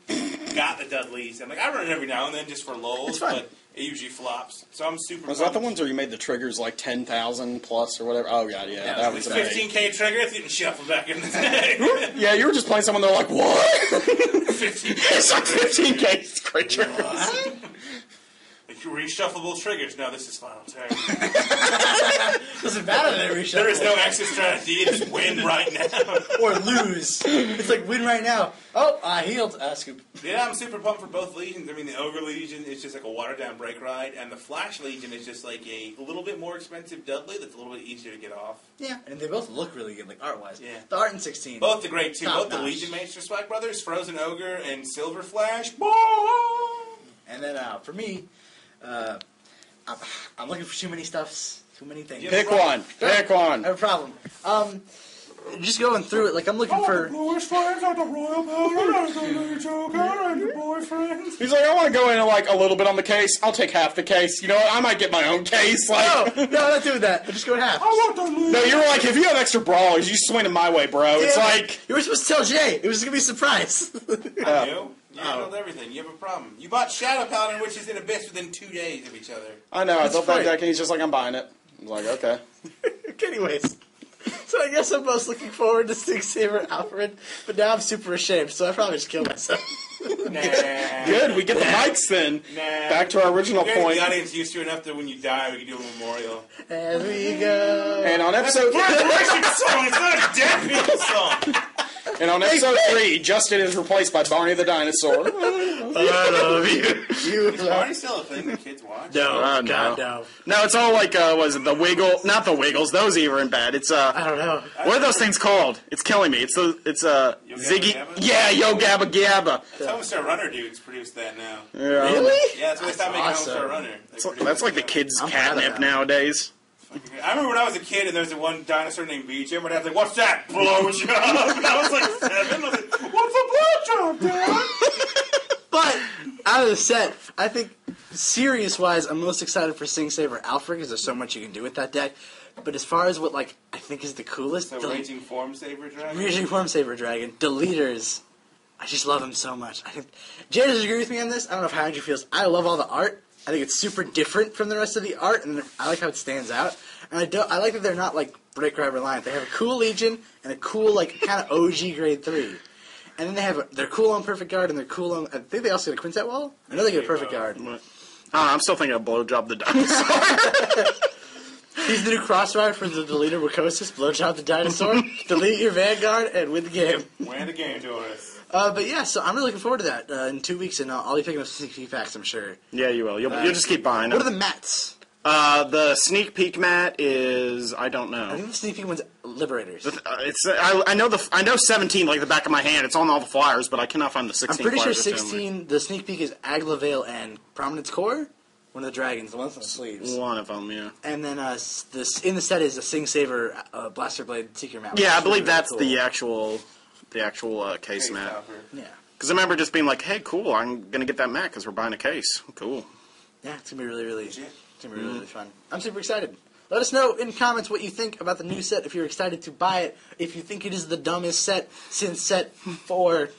Got the Dudleys. I'm like, I run it every now and then just for lulz, but it usually flops. So I'm super Was that the ones where you made the triggers like 10,000 plus or whatever? Oh, God, yeah. That was amazing. 15K trigger, it's getting shuffled back in the day. Yeah, you were just playing someone, they're like, what? 15K. It's like 15K. It's great triggers. What? Reshuffleable triggers. No, this is final turn. Doesn't matter that reshuffle. There is no exit strategy. You just win right now. Or lose. It's like, win right now. Oh, I healed. Scoop. Yeah, I'm super pumped for both Legions. I mean, the Ogre Legion is just like a watered-down break ride, and the Flash Legion is just like a little bit more expensive Dudley that's a little bit easier to get off. Yeah, and they both look really good, like art-wise. Yeah. The art in 16. Both the great too. Both the Top-notch. Legion mates for Spike Brothers, Frozen Ogre and Silver Flash. And then, for me, I'm looking for too many stuffs, too many things. Pick one. Pick I one. have a problem. Just going through it, like, I'm looking for... He's like, I want to go in like a little bit on the case. I'll take half the case. You know what? I might get my own case. Like, No, I'm not doing that. I'm just going half. no, you were like, if you have extra brawlers, you swing them my way, bro. It's Yeah, like, you were supposed to tell Jay. It was going to be a surprise. I knew. You handled everything. You have a problem. You bought Shadow Paladin, which is in Abyss within 2 days of each other. I know. I It's built that fine. deck, and he's just like, I'm buying it. I was like, okay. Anyways. So I guess I'm most looking forward to Six Saber Alfred, but now I'm super ashamed, so I probably just kill myself. Nah. Good. We get the mics then. Nah. Back to our original We're getting point. the audience used to enough that when you die, we can do a memorial. As we go. And on episode Resurrection song. It's not a dead people song. and on episode 3, Justin is replaced by Barney the dinosaur. I love you. Is Barney still a thing that kids watch? No, no. God, no. No, it's all like, was it the Wiggle? Not the Wiggles. Those even bad. It's, I don't know. what are those things called? It's killing me. It's Ziggy. Gabba? Yeah, Yo Gabba Gabba. That's Homestar Runner dudes produce that now. Yeah. Really? Yeah, that's why they stopped making awesome. Homestar Runner. That's like the kids' I'm proud of catnip that. nowadays. I remember when I was a kid and there was a one dinosaur named BJ, and my dad's like, "What's that? Blowjob?" And I was like 7. I was like, "What's a blowjob, Dad?" But out of the set, I think serious-wise, I'm most excited for Sing Saber Alfred because there's so much you can do with that deck. But as far as what like I think is the coolest, So Raging Form Saber Dragon. Raging Form Saber Dragon, Deleters. I just love him so much. I think Jay does agree with me on this. I don't know if Andrew feels. I love all the art. I think it's super different from the rest of the art, and I like how it stands out. And I like that they're not like Break Ride Reliant. They have a cool Legion and a cool like kind of OG Grade 3. And then they're cool on Perfect Guard, and they're cool on. I think they also get a Quintet Wall. I know they get a Perfect Guard. I'm still thinking of Blowjob the Dinosaur. He's the new cross ride for the Deleter Wakosis, Blowjob the Dinosaur, delete your Vanguard, and win the game. Win the game, Doris. But yeah, so I'm really looking forward to that in 2 weeks, and I'll be picking up some sneak peek packs, I'm sure. Yeah, you will. You'll just keep buying What are them. the mats? The sneak peek mat is, I don't I know. think the sneak peek one's Liberators. I know 17 like the back of my hand. It's on all the flyers, but I cannot find the 16. I'm pretty sure flyers 16. The sneak peek is Aglavale and Prominence Core. One of the dragons, the ones on the sleeves. One of them, yeah. And then in the set is a Sing Saver Blaster Blade Secret Map. Yeah, I believe that's cool. the actual case mat. Topper. Yeah. Because I remember just being like, "Hey, cool! I'm gonna get that mat because we're buying a case. Cool." Yeah, it's gonna be really fun. I'm super excited. Let us know in comments what you think about the new set. If you're excited to buy it, if you think it is the dumbest set since set 4.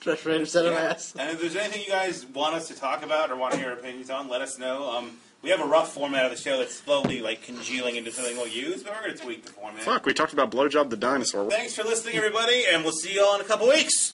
Set of ass. And if there's anything you guys want us to talk about or want to hear our opinions on, let us know. We have a rough format of the show that's slowly congealing into something we'll use, but we're going to tweak the format. Fuck, we talked about Blowjob the dinosaur. Thanks for listening, everybody, and we'll see you all in a couple weeks.